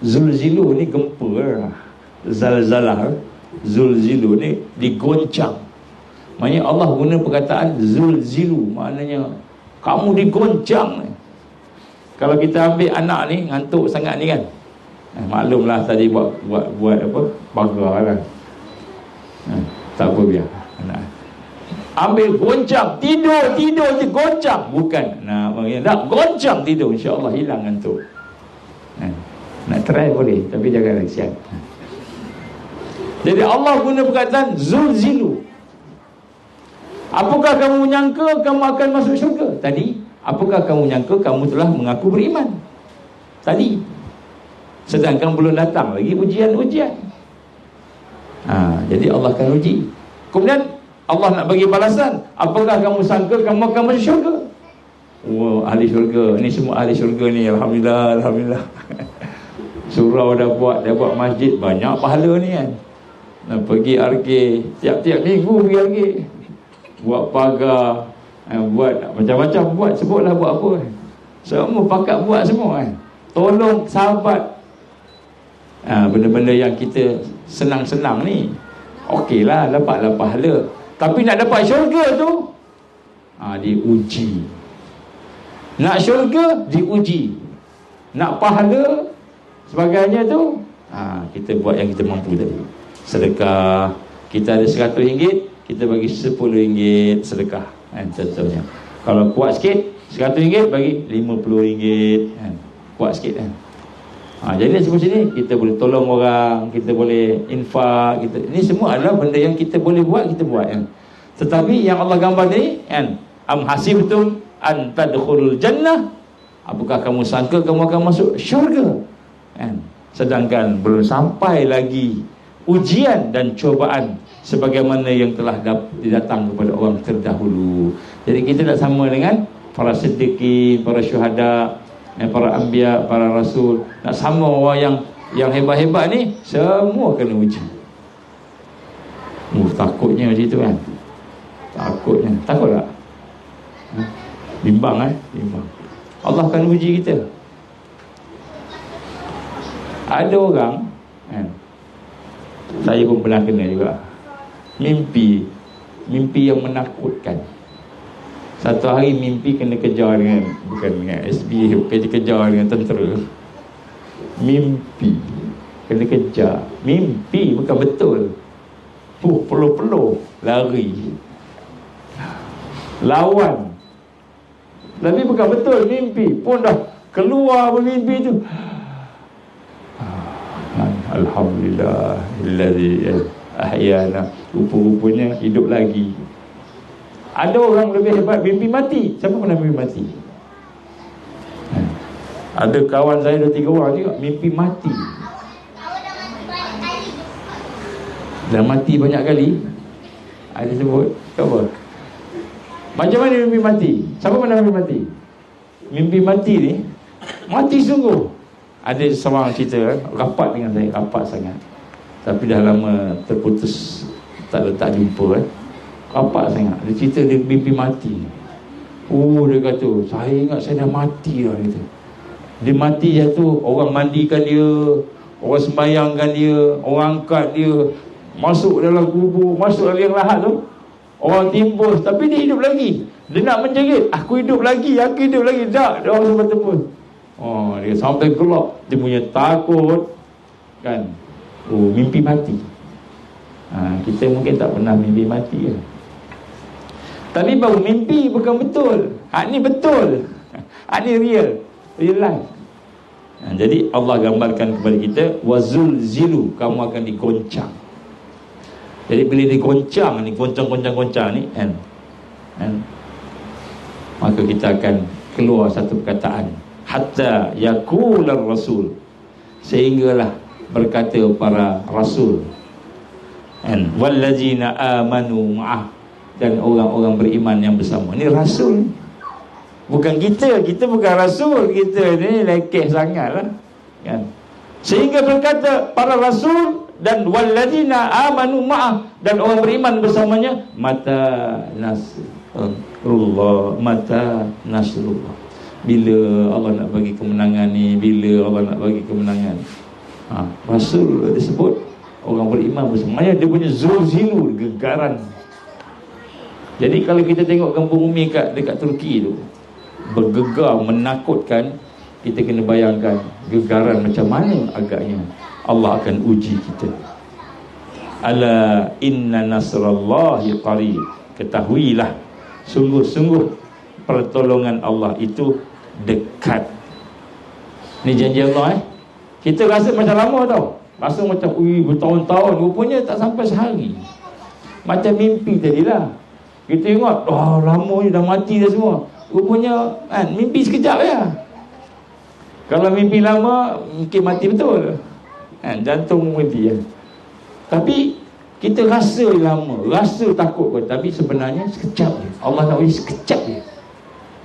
Speaker 1: Zulzilu ni gempa, zalzalah. Zulzilu ni digoncang. Maknanya Allah guna perkataan zulzilu, maknanya kamu digoncang. Kalau kita ambil anak ni ngantuk sangat ni kan, maklumlah tadi buat apa, pagar kan. Tak apa, biar anak ambil goncang, tidur je goncang, bukan nak goncang tidur, insya-Allah hilang ngantuk. Nak try boleh, tapi jangan kesian. Jadi Allah guna perkataan zulzilu. Apakah kamu menyangka kamu akan masuk syurga? Tadi, apakah kamu menyangka kamu telah mengaku beriman? Tadi. Sedangkan belum datang lagi ujian-ujian. Jadi Allah akan uji. Kemudian Allah nak bagi balasan. Apakah kamu sangka kamu akan masuk syurga? Ahli syurga. Ini semua ahli syurga ni. Alhamdulillah, Alhamdulillah. Surau dah buat masjid, banyak pahala ni kan. Pergi RK, tiap-tiap minggu pergi RK, buat pagar, buat macam-macam, sebutlah buat apa. Semua pakat buat semua kan. Tolong sahabat. Benda-benda yang kita senang-senang ni, okeylah, dapatlah pahala. Tapi nak dapat syurga tu, diuji. Nak syurga, diuji. Nak pahala sebagainya tu, kita buat yang kita mampu tadi. Sedekah. Kita ada RM100, kita bagi RM10 sedekah kan, contohnya. Kalau kuat sikit, RM100 bagi RM50 kan. Kuat sikit kan. Jadi seperti ni kita boleh tolong orang, kita boleh infak, ini semua adalah benda yang kita boleh buat, kita buat kan. Tetapi yang Allah gambar ni kan, am hasibtum an tadkhulul jannah, apakah kamu sangka kamu akan masuk syurga kan? Sedangkan belum sampai lagi ujian dan cubaan sebagaimana yang telah datang kepada orang terdahulu. Jadi kita tak sama dengan para siddiqin, para syuhada, para anbiya, para rasul. Nak sama orang yang hebat-hebat ni, semua kena uji. Takutnya macam tu kan. Takutnya. Takut tak? Bimbang bimbang. Allah akan uji kita. Ada orang kan, saya pun pernah kena juga, mimpi yang menakutkan. Satu hari mimpi kena kejar dengan, bukan dengan SB, kejar dengan tentera. Mimpi kena kejar. Mimpi bukan betul. Peluh-peluh lari, lawan. Tapi bukan betul, mimpi pun dah keluar bermimpi tu. Alhamdulillah allazi ahyana. Rupa-rupanya hidup lagi. Ada orang lebih hebat mimpi mati. Siapa pernah mimpi mati? Ada kawan saya 2-3 orang juga mimpi mati. Dah mati banyak kali. Ada sebut apa? Macam mana mimpi mati? Siapa pernah mimpi mati? Mimpi mati ni mati sungguh. Ada seorang cerita, rapat dengan saya, rapat sangat, tapi dah lama terputus, tak jumpa rapat sangat. Dia cerita dia mimpi mati. Dia kata, saya ingat saya dah mati lah. Dia mati jatuh, orang mandikan dia, orang sembayangkan dia, orang angkat dia, masuk dalam kubur, masuk dalam liang lahat tu, orang timbus, tapi dia hidup lagi. Dia nak menjerit, aku hidup lagi. Tak, dia orang sempat tembus. Dia sampai gelap. Dia punya takut kan. Mimpi mati. Kita mungkin tak pernah mimpi mati kan? Tapi baru mimpi bukan betul. Ni betul. Ni real life. Jadi Allah gambarkan kepada kita, wazulzilu, kamu akan digoncang. Jadi bila digoncang ni, goncang ni kan, maka kita akan keluar satu perkataan, hatta yaqular rasul, sehinggalah berkata para rasul, wallazina amanu ma'ah, dan orang-orang beriman yang bersama. Ni rasul, bukan kita bukan rasul. Kita ni lekeh sangatlah kan. Sehingga berkata para rasul dan wallazina amanu ma'ah, dan orang beriman bersamanya, mata nasrullah, bila Allah nak bagi kemenangan ni, bila Allah nak bagi kemenangan. Rasul disebut, orang beriman bersamanya, dia punya zulzilu, gegaran. Jadi kalau kita tengok gempa bumi dekat Turki tu, bergegar, menakutkan, kita kena bayangkan gegaran macam mana agaknya. Allah akan uji kita. Ala inna nasrallahi qarib, ketahuilah, sungguh-sungguh pertolongan Allah itu dekat. Ni janji Allah. Kita rasa macam lama tau, rasa macam bertahun-tahun, rupanya tak sampai sehari. Macam mimpi tadilah. Kita ingat lama ni dah mati dah semua, rupanya mimpi sekejap ya. Kalau mimpi lama mungkin mati betul, jantung mati ya. Tapi kita rasa lama, rasa takut pun, tapi sebenarnya sekejap je. Allah nak uji sekejap je.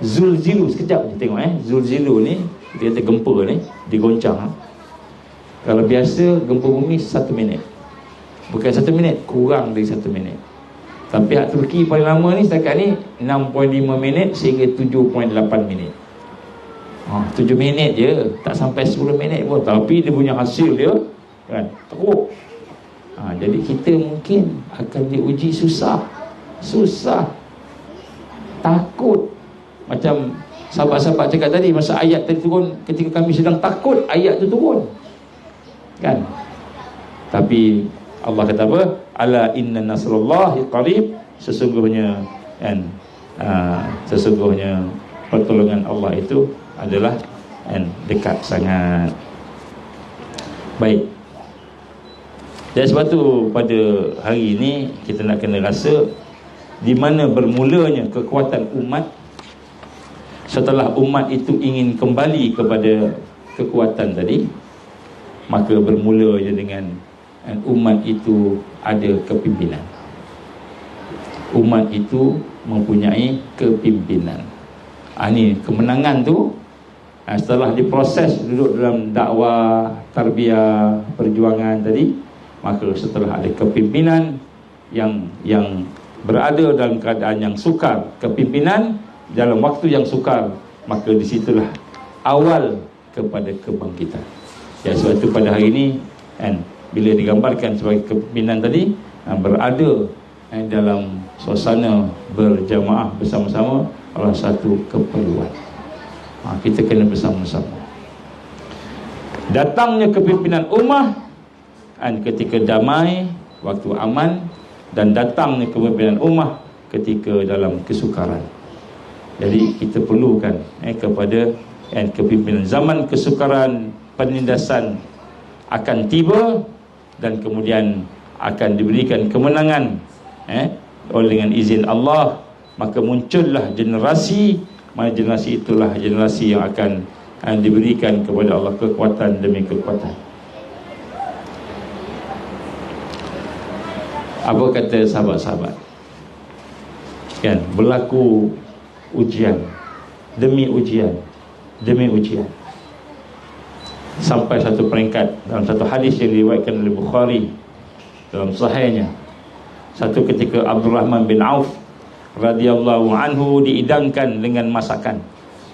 Speaker 1: Zulzilu, sekejap je. Tengok zulzilu ni, kita kata gempa ni digoncang. Kalau biasa gempa bumi 1 minit, bukan 1 minit, kurang dari 1 minit. Tapi hak Turki paling lama ni setakat ni 6.5 minit sehingga 7.8 minit. 7 minit je, tak sampai 10 minit pun, tapi dia punya hasil dia kan teruk. Jadi kita mungkin akan diuji susah, takut. Macam sahabat-sahabat cakap tadi, masa ayat tadi turun, ketika kami sedang takut ayat tu turun kan. Tapi Allah kata apa? Ala inna nasrullahi qarib, sesungguhnya kan, sesungguhnya pertolongan Allah itu adalah kan, dekat sangat. Baik. Dan sebab tu pada hari ini kita nak kena rasa di mana bermulanya kekuatan umat. Setelah umat itu ingin kembali kepada kekuatan tadi, maka bermula je dengan umat itu ada kepimpinan. Umat itu mempunyai kepimpinan. Ini kemenangan tu setelah diproses duduk dalam dakwah, tarbiyah, perjuangan tadi, maka setelah ada kepimpinan yang berada dalam keadaan yang sukar, kepimpinan dalam waktu yang sukar, maka disitulah awal kepada kebangkitan. Ya, sebab itu pada hari ini kan, bila digambarkan sebagai kepimpinan tadi, berada dalam suasana berjamaah bersama-sama adalah satu keperluan. Kita kena bersama-sama. Datangnya kepimpinan ummah ketika damai, waktu aman, dan datangnya kepimpinan ummah ketika dalam kesukaran. Jadi kita perlukan kepada kepimpinan. Zaman kesukaran, penindasan akan tiba, dan kemudian akan diberikan kemenangan oleh dengan izin Allah. Maka muncullah generasi, mana generasi itulah generasi yang akan diberikan kepada Allah kekuatan demi kekuatan. Apa kata sahabat-sahabat? Kan, berlaku ujian demi ujian demi ujian, sampai satu peringkat dalam satu hadis yang diriwayatkan oleh Bukhari dalam sahihnya, satu ketika Abdurrahman bin Auf radhiyallahu anhu diidangkan dengan masakan.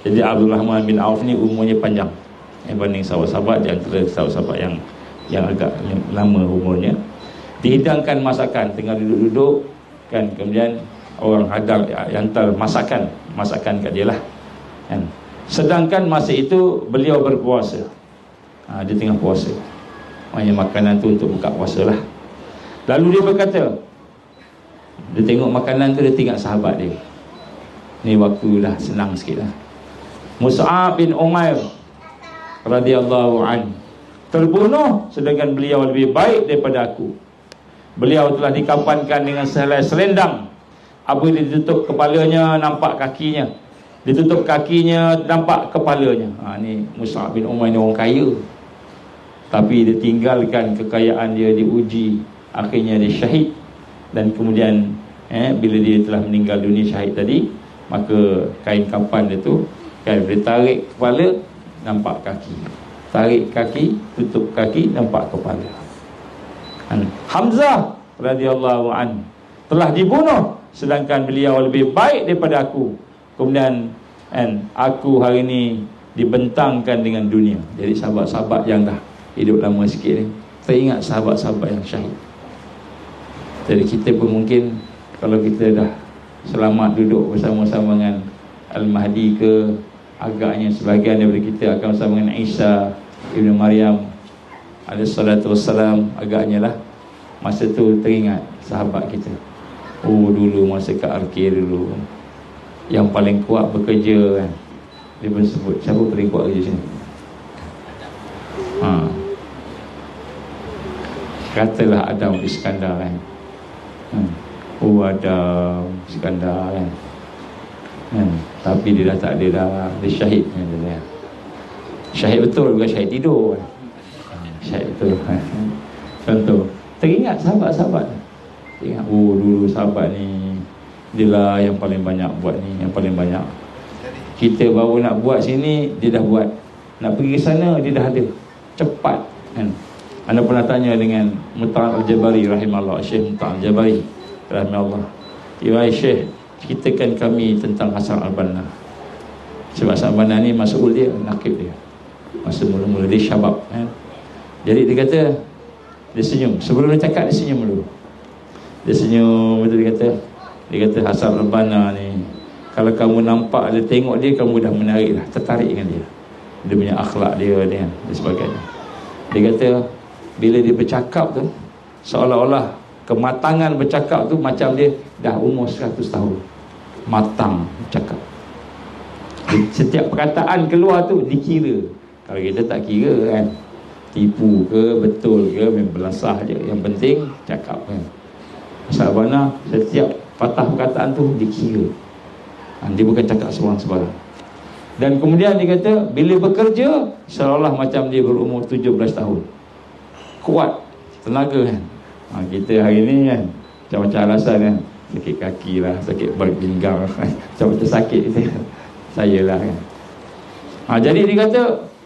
Speaker 1: Jadi Abdurrahman bin Auf ni umurnya panjang berbanding sahabat-sahabat, di antara sahabat-sahabat yang agak lama umurnya. Dihidangkan masakan, tengah duduk-duduk kan, kemudian orang hadang hantar masakan kat dia lah kan. Sedangkan masa itu beliau berpuasa. Dia tengah puasa, maknanya makanan tu untuk buka puasa lah. Lalu dia berkata, dia tengok makanan tu, dia tengok sahabat dia ni, waktu dah senang sikit lah. Mus'ab bin Umair radhiyallahu an terbunuh, sedangkan beliau lebih baik daripada aku. Beliau telah dikapankan dengan sehelai selendang. Apabila ditutup kepalanya, nampak kakinya. Ditutup kakinya, nampak kepalanya. Ni Mus'ab bin Umair ni orang kaya, tapi dia tinggalkan kekayaan dia, diuji, akhirnya dia syahid. Dan kemudian bila dia telah meninggal dunia syahid tadi, maka kain kapan dia tu kan, dia tarik kepala, nampak kaki, tarik kaki, tutup kaki, nampak kepala. Hamzah radhiyallahu an telah dibunuh, sedangkan beliau lebih baik daripada aku. Kemudian aku hari ini dibentangkan dengan dunia. Jadi sahabat-sahabat yang dah hidup lama sikit ni teringat sahabat-sahabat yang syahid. Jadi kita pun mungkin kalau kita dah selamat duduk bersama-sama dengan Al-Mahdi ke, agaknya sebahagian daripada kita akan bersama dengan Isa Ibn Maryam alaihi salatu wassalam, agaknya lah. Masa tu teringat sahabat kita. Dulu masa kat Arkir dulu, yang paling kuat bekerja kan, dia pun sebut siapa paling kuat kerja sini. Katalah Adam Iskandar kan. Adam Iskandar kan. Tapi dia dah tak ada dah, dia syahid kan, dia. Syahid betul, bukan syahid tidur kan. Syahid betul. Contoh, teringat sahabat-sahabat. Teringat, dulu sahabat ni dia lah yang paling banyak buat ni, yang paling banyak. Kita baru nak buat sini, dia dah buat. Nak pergi ke sana, dia dah ada. Cepat kan. Anda pernah tanya dengan Mu'taad Al-Jabari rahimahullah, Syekh Mu'taad Al-Jabari rahimahullah, ya Syekh, ceritakan kami tentang Hasan Al-Banna. Sebab Sa'banah ni mas'ul dia, nakib dia. Masa mula-mula dia syabab kan? Jadi dia kata, dia senyum. Sebelum dia cakap, dia senyum dulu. Dia senyum, betul dia kata Hasan al-Banna ni, kalau kamu nampak dia, tengok dia, kamu dah menarik lah, tertarik dengan dia. Dia punya akhlak dia dan sebagainya. Dia kata bila dia bercakap tu, seolah-olah kematangan bercakap tu macam dia dah umur 100 tahun. Matang bercakap. Setiap perkataan keluar tu dikira. Kalau kita tak kira kan, tipu ke, betul ke, memang belasah je. Yang penting cakap kan. Sahabatnya setiap patah perkataan tu dikira. Dia bukan cakap sebarang-sebarang. Dan kemudian dia kata bila bekerja seolah macam dia berumur 17 tahun. Kuat, tenaga kan. Kita hari ni kan macam-macam alasan kan, sakit kaki lah, sakit berpinggang, macam-macam sakit saya lah kan. Jadi dia kata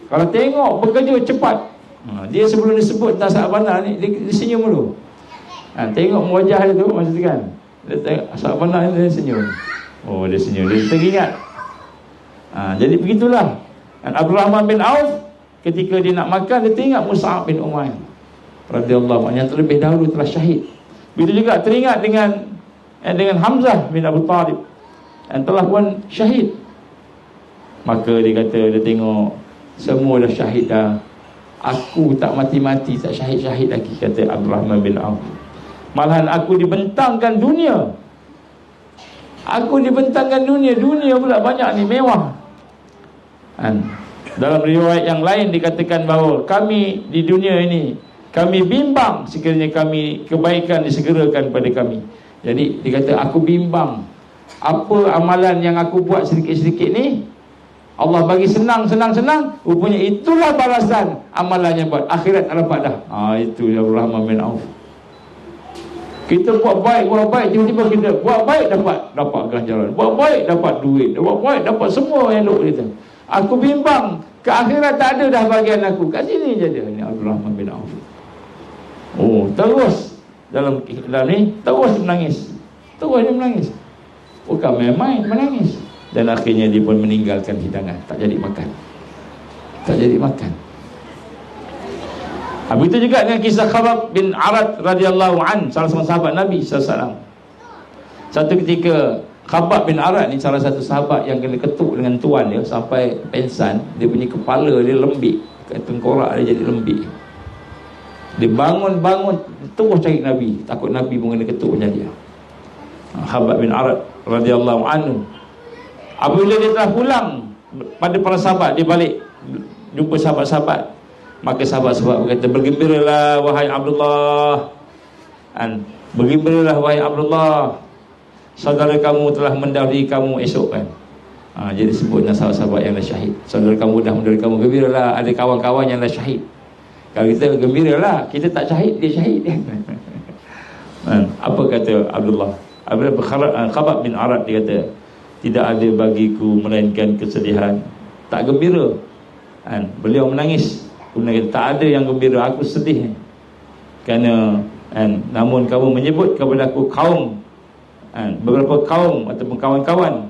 Speaker 1: kalau tengok bekerja cepat, dia sebelum disebut tentang Sa'banah ni, dia senyum dulu. Tengok wajah dia tu masa tu kan, dia tengok Sa'banah ni, dia senyum. Oh, dia senyum, dia teringat. Jadi begitulah. Dan Abdul Rahman bin Auf ketika dia nak makan, dia teringat Mus'ab bin Umair radhiyallahu anhu yang terlebih dahulu telah syahid. Begitu juga teringat dengan Hamzah bin Abu Talib yang telah pun syahid. Maka dia kata, dia tengok semua dah syahid dah, aku tak mati-mati, tak syahid-syahid lagi, kata Abdul Rahman bin Auf. Malahan aku dibentangkan dunia. Aku dibentangkan dunia. Dunia pula banyak ni, mewah. Dalam riwayat yang lain dikatakan bahawa kami di dunia ini, kami bimbang sekiranya kami kebaikan disegerakan pada kami. Jadi dia kata aku bimbang, apa amalan yang aku buat sedikit-sedikit ni Allah bagi senang, rupanya itulah balasan amalan yang buat, akhirat dapat dah. Itu Abdul Rahman bin Auf. Kita buat baik, tiba-tiba kita buat baik dapat ganjaran, buat baik dapat duit, buat baik dapat semua elok kita. Aku bimbang ke akhirat tak ada dah bahagian aku. Kat sini je dia ni Abdul Rahman bin Auf. Terus dalam ni terus menangis. Terus dia menangis. Bukan main-main menangis. Dan akhirnya dia pun meninggalkan hidangan, tak jadi makan. Begitu juga dengan kisah Khabbab bin Arad radhiyallahu an, salah seorang sahabat Nabi sallallahu alaihi wasallam. Satu ketika Khabbab bin Arad ni salah satu sahabat yang kena ketuk dengan tuan dia sampai pensan. Dia punya kepala dia lembik, tengkorak dia jadi lembik. Dia bangun terus cari Nabi, takut Nabi pun kena ketuk macam dia. Khabbab bin Arad radhiyallahu anhu, apabila dia telah pulang pada para sahabat, dia balik jumpa sahabat-sahabat. Maka sahabat-sahabat berkata, bergembiralah wahai Abdullah, bergembiralah wahai Abdullah, saudara kamu telah mendahului kamu esok kan. Jadi sebutlah sahabat-sahabat yang dah syahid, saudara kamu dah mendahului kamu, gembiralah, ada kawan-kawan yang dah syahid. Kalau kita gembiralah, kita tak syahid, dia syahid. Apa kata Abdullah? Khabbab bin Arad, dia kata, tidak ada bagiku melainkan kesedihan, tak gembira. Beliau menangis. Kemudian kata, tak ada yang gembira, aku sedih kerana namun kamu menyebut kepada aku kaum, beberapa kaum ataupun kawan-kawan,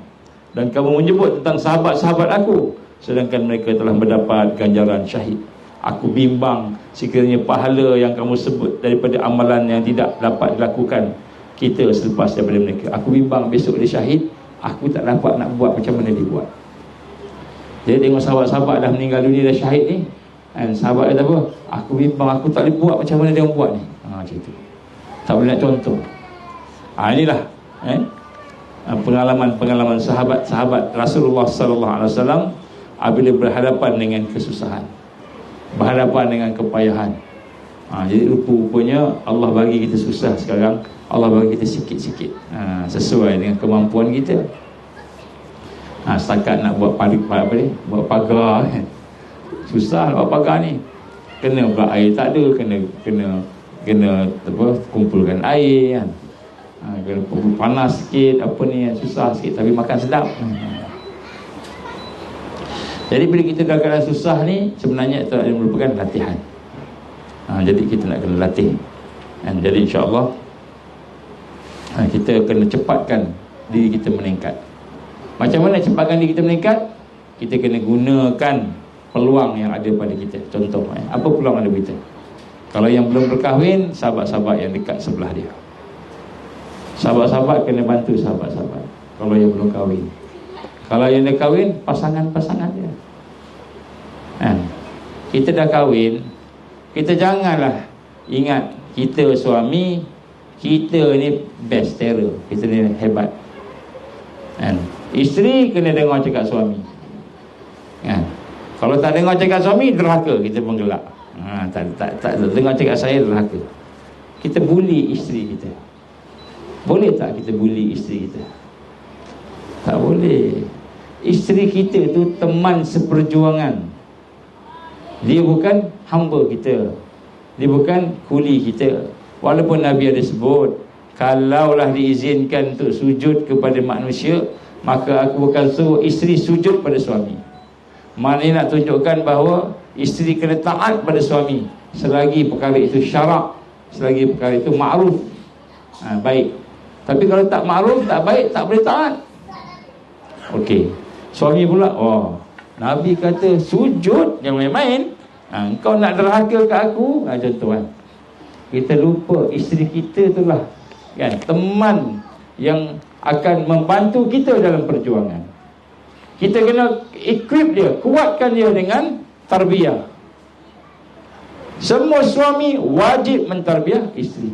Speaker 1: dan kamu menyebut tentang sahabat-sahabat aku, sedangkan mereka telah mendapat ganjaran syahid. Aku bimbang sekiranya pahala yang kamu sebut daripada amalan yang tidak dapat dilakukan kita selepas daripada mereka. Aku bimbang besok dia syahid, aku tak dapat nak buat macam mana dia buat. Jadi tengok sahabat-sahabat dah meninggal dunia, dah syahid ni, sahabat kata apa? Aku bimbang, aku tak boleh buat macam mana dia buat ni. Macam tu. Tak boleh nak contoh. Inilah pengalaman sahabat Rasulullah sallallahu alaihi wasallam apabila berhadapan dengan kesusahan, berhadapan dengan kepayahan. Jadi rupanya Allah bagi kita susah sekarang, Allah bagi kita sikit-sikit, sesuai dengan kemampuan kita. Setakat nak buat buat pagar kan, susah nak buat pagar ni. Kena pula air tak ada, kena kumpulkan air kan. Kena panas sikit, apa ni, susah sikit tapi makan sedap. Jadi bila kita dalam keadaan susah ni, sebenarnya itu merupakan latihan. Jadi kita nak kena latih. Jadi insya-Allah kita kena cepatkan diri kita meningkat. Macam mana cepatkan diri kita meningkat? kita kena gunakan peluang yang ada pada kita. Contoh, apa peluang ada pada kita? Kalau yang belum berkahwin, sahabat-sahabat yang dekat sebelah dia. Sahabat-sahabat kena bantu sahabat-sahabat kalau yang belum kahwin. Kalau yang dah kahwin, pasangan-pasangan dia. Kita dah kahwin, kita janganlah ingat kita suami, kita ni best terror, kita ni hebat. Isteri kena dengar cakap suami. Kalau tak dengar cakap suami, derhaka, kita pun gelak. Tak dengar cakap saya, derhaka. Kita bully isteri kita. Boleh tak kita bully isteri kita? Tak boleh. Isteri kita tu teman seperjuangan. Dia bukan hamba kita, dia bukan kuli kita. Walaupun Nabi ada sebut, kalaulah diizinkan untuk sujud kepada manusia, maka aku bukan suruh isteri sujud pada suami. Maknanya nak tunjukkan bahawa isteri kena taat pada suami selagi perkara itu syarak, selagi perkara itu ma'ruf, baik. Tapi kalau tak ma'ruf, tak baik, tak boleh taat. Okey, suami pula, Nabi kata sujud, jangan main-main. Kau nak derhaka kat aku, contoh kan. Kita lupa isteri kita itulah kan, teman yang akan membantu kita dalam perjuangan. Kita kena equip dia, kuatkan dia dengan tarbiyah. Semua suami wajib mentarbiah isteri.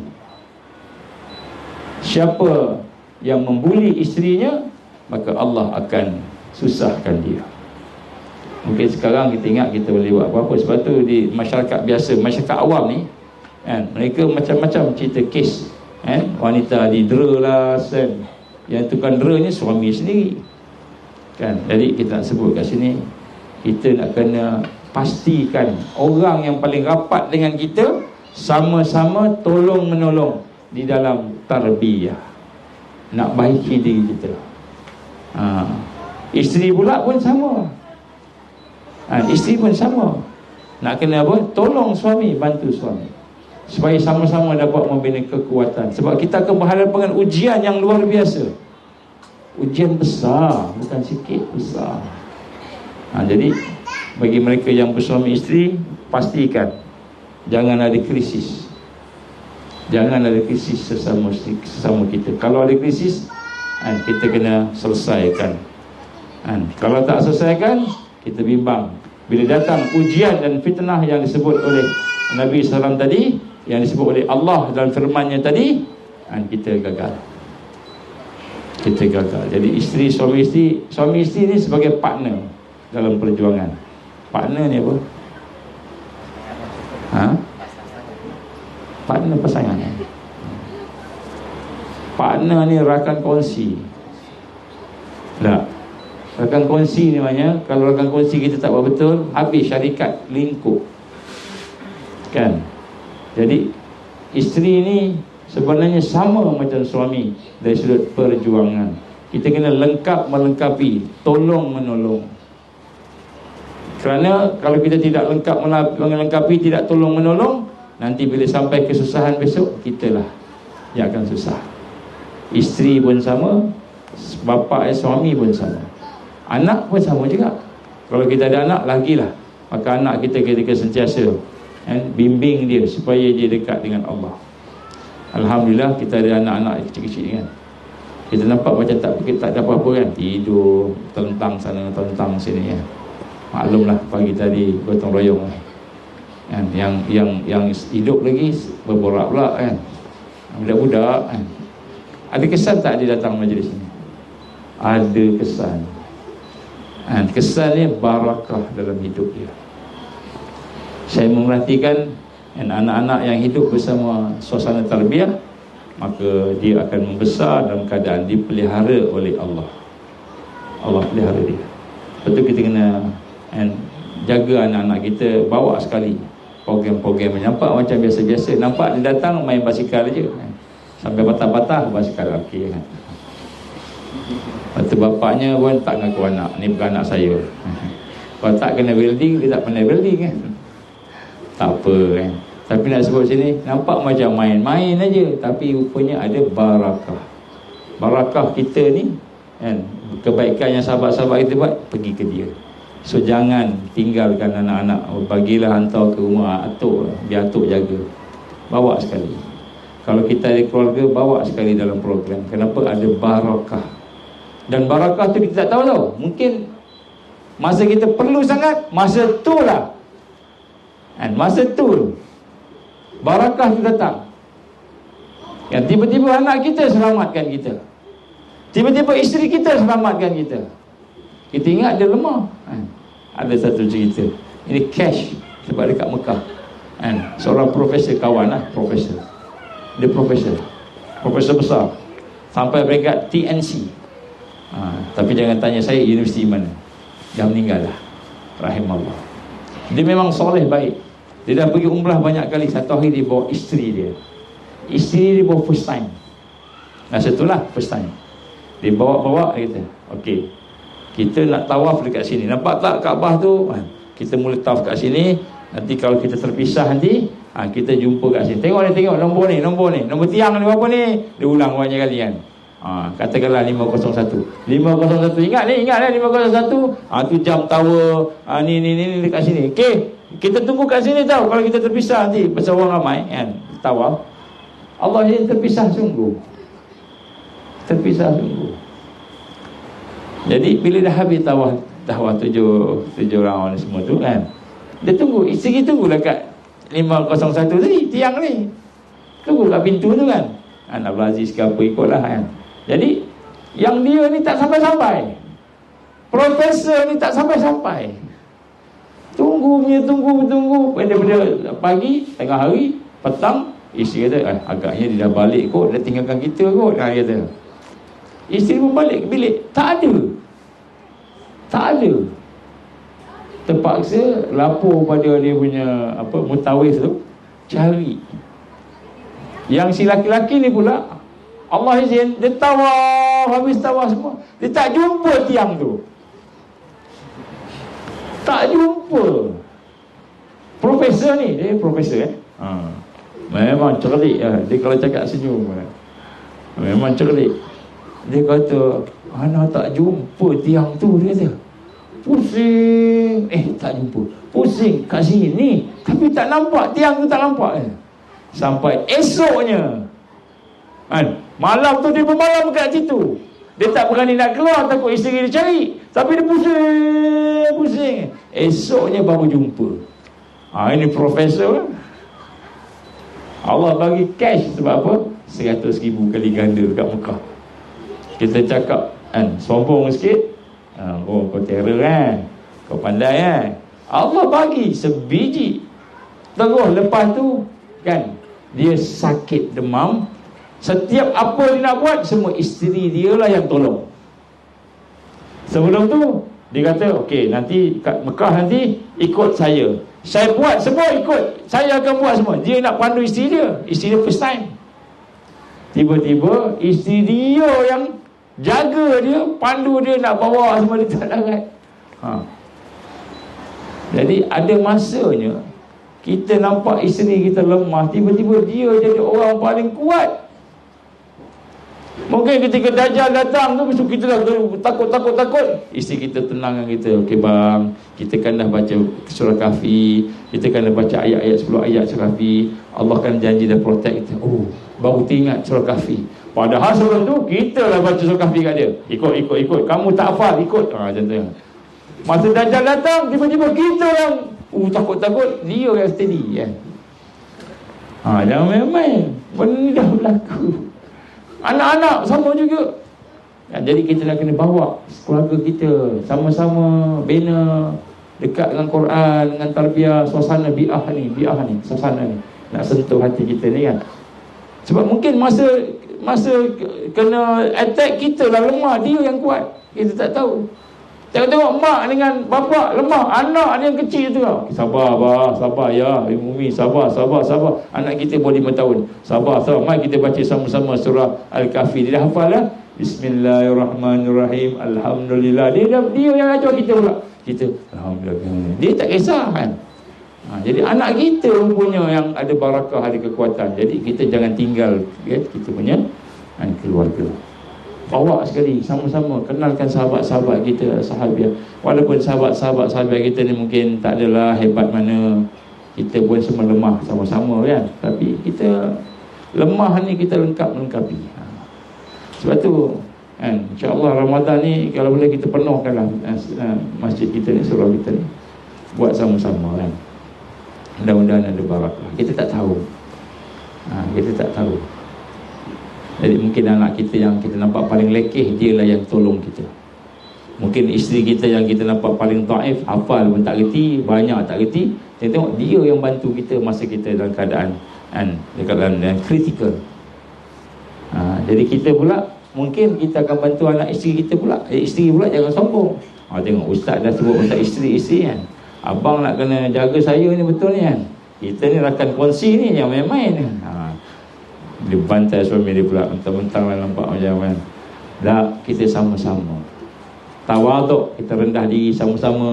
Speaker 1: Siapa yang membuli isterinya, maka Allah akan susahkan dia. Mungkin sekarang kita ingat kita boleh buat apa-apa. Sebab tu di masyarakat biasa, masyarakat awam ni kan, mereka macam-macam cerita kes kan? Wanita didera lah kan? Yang tukang deranya suami sendiri kan. Jadi kita nak sebut kat sini, kita nak kena pastikan orang yang paling rapat dengan kita sama-sama tolong menolong di dalam tarbiyah, nak baiki diri kita. Isteri pula pun sama. Isteri pun sama, nak kena apa? Tolong suami, bantu suami, supaya sama-sama dapat membina kekuatan. Sebab kita akan berhadapan dengan ujian yang luar biasa. Ujian besar, bukan sikit, besar. Jadi bagi mereka yang bersuami isteri, pastikan jangan ada krisis. Jangan ada krisis sesama kita. Kalau ada krisis, kita kena selesaikan. Kalau tak selesaikan, kita bimbang. Bila datang ujian dan fitnah yang disebut oleh Nabi SAW tadi, yang disebut oleh Allah dalam firman-Nya tadi, kita gagal. Kita gagal. Jadi suami isteri ni sebagai partner dalam perjuangan. Partner ni apa? Partner pasangan. Partner ni rakan kongsi. Tak. Rakan kongsi ni maknanya, kalau rakan kongsi kita tak buat betul, habis syarikat lingkup kan. Jadi isteri ni sebenarnya sama macam suami dari sudut perjuangan. Kita kena lengkap melengkapi, tolong menolong. Kerana kalau kita tidak lengkap melengkapi, tidak tolong menolong, nanti bila sampai kesusahan besok, kitalah yang akan susah. Isteri pun sama, bapa suami pun sama, anak pun sama juga. Kalau kita ada anak, lagilah. Maka anak kita sentiasa bimbing dia supaya dia dekat dengan Allah. Alhamdulillah kita ada anak-anak kecil-kecil kan. Kita nampak macam tak ada apa-apa kan, tidur telentang sana telentang sini ya. Maklumlah pagi tadi gotong royong kan. Yang hidup lagi berborak pula kan, budak-budak kan. Ada kesan tak dia datang majlis ni? Ada kesan. Kesannya barakah dalam hidup dia. Saya memerhatikan anak-anak yang hidup bersama suasana tarbiyah, maka dia akan membesar dalam keadaan dipelihara oleh Allah. Allah pelihara dia. Betul, kita kena jaga anak-anak kita. Bawa sekali program-program, nampak macam biasa-biasa, nampak dia datang main basikal je sampai patah-patah basikal okey kan. Lepas bapaknya pun tak ngaku anak, ni bukan anak saya. Kalau tak kena welding, dia tak pandai welding kan. Tak apa kan. Tapi nak sebut sini, nampak macam main-main aja, tapi rupanya ada barakah. Barakah kita ni kan, kebaikan yang sahabat-sahabat kita buat, pergi ke dia. So jangan tinggalkan anak-anak, bagilah hantar ke rumah atuk, biar atuk jaga. Bawa sekali. Kalau kita ada keluarga, bawa sekali dalam program. Kenapa? Ada barakah. Dan barakah tu kita tak tahu tau. Mungkin masa kita perlu sangat, masa tu lah. Dan masa tu barakah tu datang. Yang tiba-tiba anak kita selamatkan kita. Tiba-tiba isteri kita selamatkan kita. Kita ingat dia lemah. Ada satu cerita. Ini cash sebab dekat Mekah. Seorang profesor, kawan lah, profesor. Dia profesor besar. Sampai peringkat TNC. Tapi jangan tanya saya universiti mana. Dah meninggal lah, rahimahullah. Dia memang soleh baik. Dia dah pergi umrah banyak kali. Satu hari dia bawa isteri dia. Isteri dia bawa first time. Masa itulah first time. Dia bawa-bawa, dia kata, okey, kita nak tawaf dekat sini. Nampak tak Kaabah tu? Kita mula tawaf kat sini. Nanti kalau kita terpisah nanti, kita jumpa kat sini. Tengok nombor ni. Nombor tiang ni berapa ni? Dia ulang banyak kali kan. Katakanlah 501. 501. Ingat ni 501. Tu jam tower. Ni dekat sini. Okey, kita tunggu kat sini tau. Kalau kita terpisah nanti, pasal orang ramai kan, tawaf. Allah ini terpisah sungguh. Jadi bila dah habis tawaf 7 orang semua tu kan, dia tunggu, isteri tunggu dekat 501 tadi, tiang ni. Tunggu kat pintu tu kan. Abdul Aziz ke apa ikutlah kan. Jadi yang dia ni tak sampai-sampai. Profesor ni tak sampai-sampai. Tunggu. Pada pagi, tengah hari, petang, isteri kata, agaknya dia dah balik kot, dia tinggalkan kita kot. Dia kata. Isteri pun balik ke bilik. Tak ada. Terpaksa lapor pada dia punya mutawif tu, cari. Yang si laki-laki ni pula, Allah izin, dia tawaf, habis tawaf semua, dia tak jumpa tiang tu. Tak jumpa. Profesor ni, dia profesor memang cerdik dia kalau cakap senyum. Memang cerdik. Dia kata, anak tak jumpa tiang tu. Dia kata, pusing. Tak jumpa. Pusing kat sini, tapi tak nampak, tiang tu tak nampak. Sampai esoknya malam tu dia bermalam kat situ. Dia tak berani nak keluar, takut isteri dia cari. Tapi dia pusing. Esoknya baru jumpa. Ini profesor. Allah bagi cash sebab apa? 100,000 kali ganda dekat Mekah. Kita cakap sombong sikit, kau terror kan, kau pandai kan. Allah bagi sebiji. Terus lepas tu kan, dia sakit demam. Setiap apa dia nak buat, semua isteri dia lah yang tolong. Sebelum tu dia kata, okey, nanti kat Mekah nanti ikut saya. Saya buat semua, ikut saya akan buat semua. Dia nak pandu isteri dia. Isteri dia first time. Tiba-tiba isteri dia yang jaga dia, pandu dia, nak bawa semua, dia tak darat. Jadi ada masanya kita nampak isteri kita lemah, tiba-tiba dia jadi orang paling kuat. Mungkin ketika Dajjal datang tu, kita dah takut. Isteri kita tenangkan kita. Okey bang, kita kan dah baca surah Kahfi, kita kan dah baca ayat-ayat 10 ayat surah Kahfi. Allah kan janji dah protect kita. Baru teringat surah Kahfi. Padahal sebelum tu kita lah baca surah Kahfi kat dia. Ikut. Kamu tak hafal, ikut. Macam tu. Masa Dajjal datang, tiba-tiba kita yang takut. Dia yang steady kan. Jangan main-main. Benda ni dah berlaku. Anak-anak sama juga. Jadi kita nak kena bawa keluarga kita sama-sama bina dekat dengan Quran, dengan tarbiyah, suasana bi'ah ni, suasana ni nak sentuh hati kita ni kan. Sebab mungkin masa kena attack, kita lah lemah, dia yang kuat. Kita tak tahu. Tengok mak dengan bapa lemah, anak dia yang kecil tu. Sabar ya, Umi, sabar. Anak kita baru 5 tahun. Sabar. Mari kita baca sama-sama surah Al-Kahfi. Dia dah hafal lah. Bismillahirrahmanirrahim. Alhamdulillah. Dia yang ajar kita pula. Kita alhamdulillah. Dia tak kisah kan. Jadi anak kita punya yang ada barakah, ada kekuatan. Jadi kita jangan tinggal kita punya keluarga. bawa sekali, sama-sama kenalkan sahabat-sahabat kita, sahabiah. Walaupun sahabat-sahabat kita ni mungkin tak adalah hebat mana, kita pun semua lemah sama-sama kan, tapi kita lemah ni kita melengkapi. Sebab tu kan, insya-Allah Ramadan ni kalau boleh kita penuhkanlah masjid kita ni, surau kita ni, buat sama-sama kan. Mudah-mudahan ada barakah. Kita tak tahu. Jadi mungkin anak kita yang kita nampak paling lekeh, dialah yang tolong kita. Mungkin isteri kita yang kita nampak paling taif, hafal pun tak reti, banyak tak reti, kita tengok dia yang bantu kita masa kita dalam keadaan dalam kritikal. Jadi kita pula mungkin kita akan bantu anak isteri kita pula. Isteri pula jangan sombong. Tengok ustaz dah suruh untuk isteri-isteri kan, abang nak kena jaga saya ni betul ni kan. Kita ni rakan kongsi ni, yang main-main kan. Dia bantai suami dia pula, mentang-mentang lah nampak macam kan. Tak, kita sama-sama tawaduk, kita rendah diri sama-sama.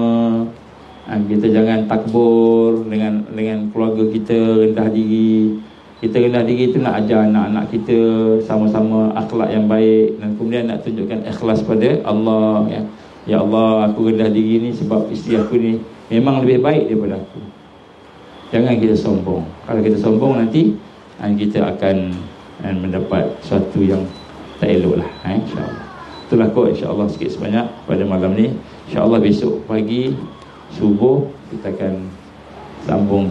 Speaker 1: Kita jangan takbur dengan keluarga kita, rendah diri. Kita rendah diri itu nak ajar anak-anak kita sama-sama akhlak yang baik, dan kemudian nak tunjukkan ikhlas pada Allah ya. Ya Allah, aku rendah diri ni sebab isteri aku ni memang lebih baik daripada aku. Jangan kita sombong. Kalau kita sombong nanti kita akan mendapat sesuatu yang tak elok lah, insya-Allah. Itulah kot insya-Allah sikit sebanyak pada malam ni. Insya-Allah besok pagi subuh kita akan sambung.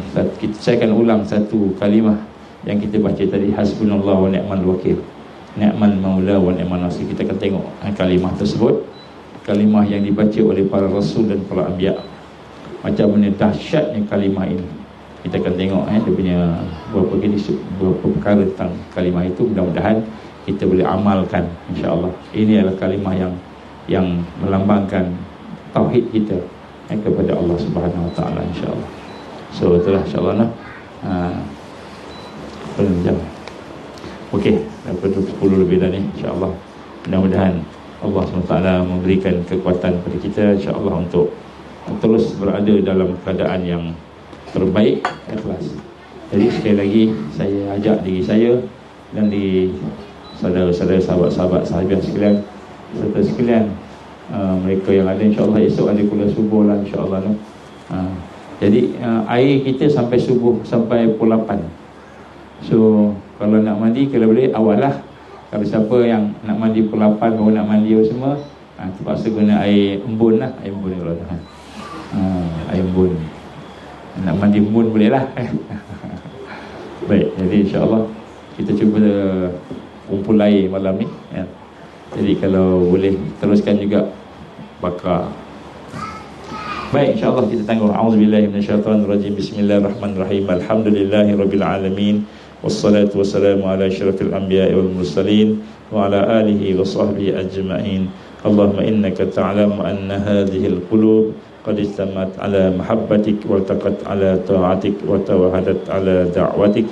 Speaker 1: Saya akan ulang satu kalimah yang kita baca tadi, hasbunallah wa ni'mal wakil, ni'mal maula wa ni'mal nasir. Kita akan tengok kalimah tersebut, kalimah yang dibaca oleh para rasul dan para anbiya. Macam mana dahsyatnya kalimah ini. Kita akan tengok dia punya beberapa perkara tentang kalimah itu. Mudah-mudahan kita boleh amalkan insya-Allah. Ini adalah kalimah yang melambangkan tauhid kita kepada Allah Subhanahu Wa Taala insya-Allah. So itulah insya-Allah jam. Okey, dapat 10 lebih dah ni insya-Allah. Mudah-mudahan Allah SWT memberikan kekuatan kepada kita insya-Allah untuk terus berada dalam keadaan yang terbaik, ikhlas. Jadi sekali lagi saya ajak diri saya dan di saudara-saudara, sahabat-sahabat sahabat sekalian, serta sekalian mereka yang ada insya-Allah esok ada kuliah subuh lah insya-Allah. Jadi air kita sampai subuh, sampai pukul 8. So kalau nak mandi kalau boleh awal lah. Kalau siapa yang nak mandi pukul 8 baru nak mandi semua, terpaksa guna air embun lah. Air embun kalau tak. Air embun. Nak mandi embun boleh lah. Baik, jadi insya-Allah kita cuba kumpul air malam ni ya. Jadi kalau boleh teruskan juga bakar. Baik, insya-Allah kita tangguh. A'udzubillahi minasyaitonirrajim. Bismillahirrahmanirrahim. Alhamdulillahirabbil alamin. Wassalatu wassalamu ala asyrafil anbiya'i wal mursalin wa ala alihi wa sahbihi ajma'in. Allahumma innaka ta'lamu anna hadhihi al-qulub qad istamat ala mahabbatik wa taqat ala ta'atik wa tawahadat ala da'watik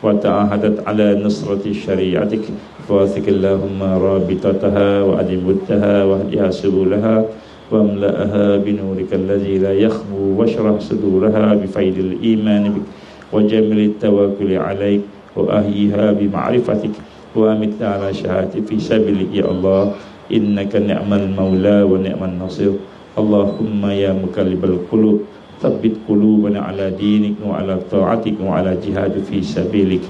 Speaker 1: wa ta'ahadat ala nusrati syari'atik wa thiqillahumma rabitataha wa adimuttaha wa hdiha subulaha wa amla'aha binurika alladhi la yakhbu wa shrah suduraha bifaidil iman bik wa jamil tawakkuli alaik wa ahyiha bima'rifatik wa amitna ala syahadati fi sabilik ya Allah innaka ni'mal maula wa ni'man nasir. Allahumma ya mukallibal qulub tsabbit qulubana ala dinik wa ala ta'atik wa ala jihad fi sabilik.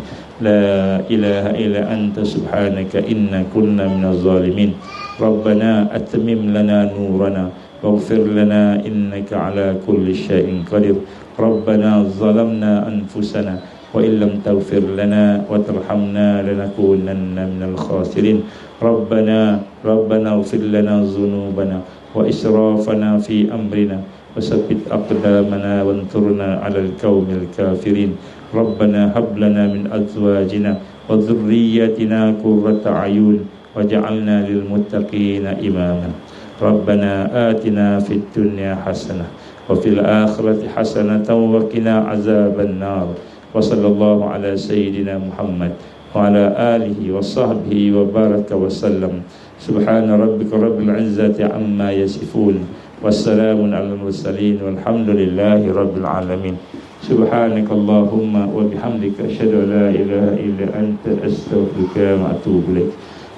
Speaker 1: La ilaha illa anta subhanaka inna kunna minaz zalimin. Rabbana atmim lana nurana waghfir lana innaka ala kulli syai'in qadir. Rabbana zalamna anfusana wa illam taghfir lana wa tarhamna lanakunanna minal khasirin. Rabbana ighfir lana dhunubana wa israfana fi amrina wa sabbit aqdamana wansurna 'alal qaumil kafirin. Rabbana hab lana min azwajina wa dhurriyyatina qurrata a'yun waj'alna lil muttaqina imama. Rabbana atina fid dunya hasanah wa fil akhirati hasanatan wa qina azaban nar. Wa sallallahu ala sayyidina Muhammad wa ala alihi wa sahbihi wa baraka wa sallam. Subhana rabbika rabbil izzati amma yasifun. Wassalamun ala mursalin walhamdulillahi rabbil alamin. Subhanakallahumma wa bihamdika asyhadu an la ilaha illa anta astaghfiruka wa atubu ilaik.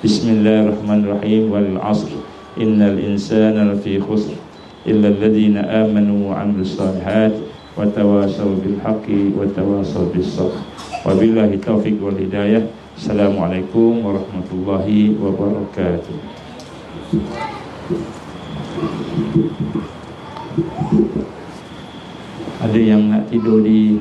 Speaker 1: Bismillahirrahmanirrahim. Wal 'asr innal insana lafi khusr illa alladhina amanu wa 'amilus shalihat wa tawasaw bil haqqi wa tawasaw bis sabr. Wabillahi taufiq wal hidayah. Assalamualaikum warahmatullahi wabarakatuh. Ada yang nak tidur di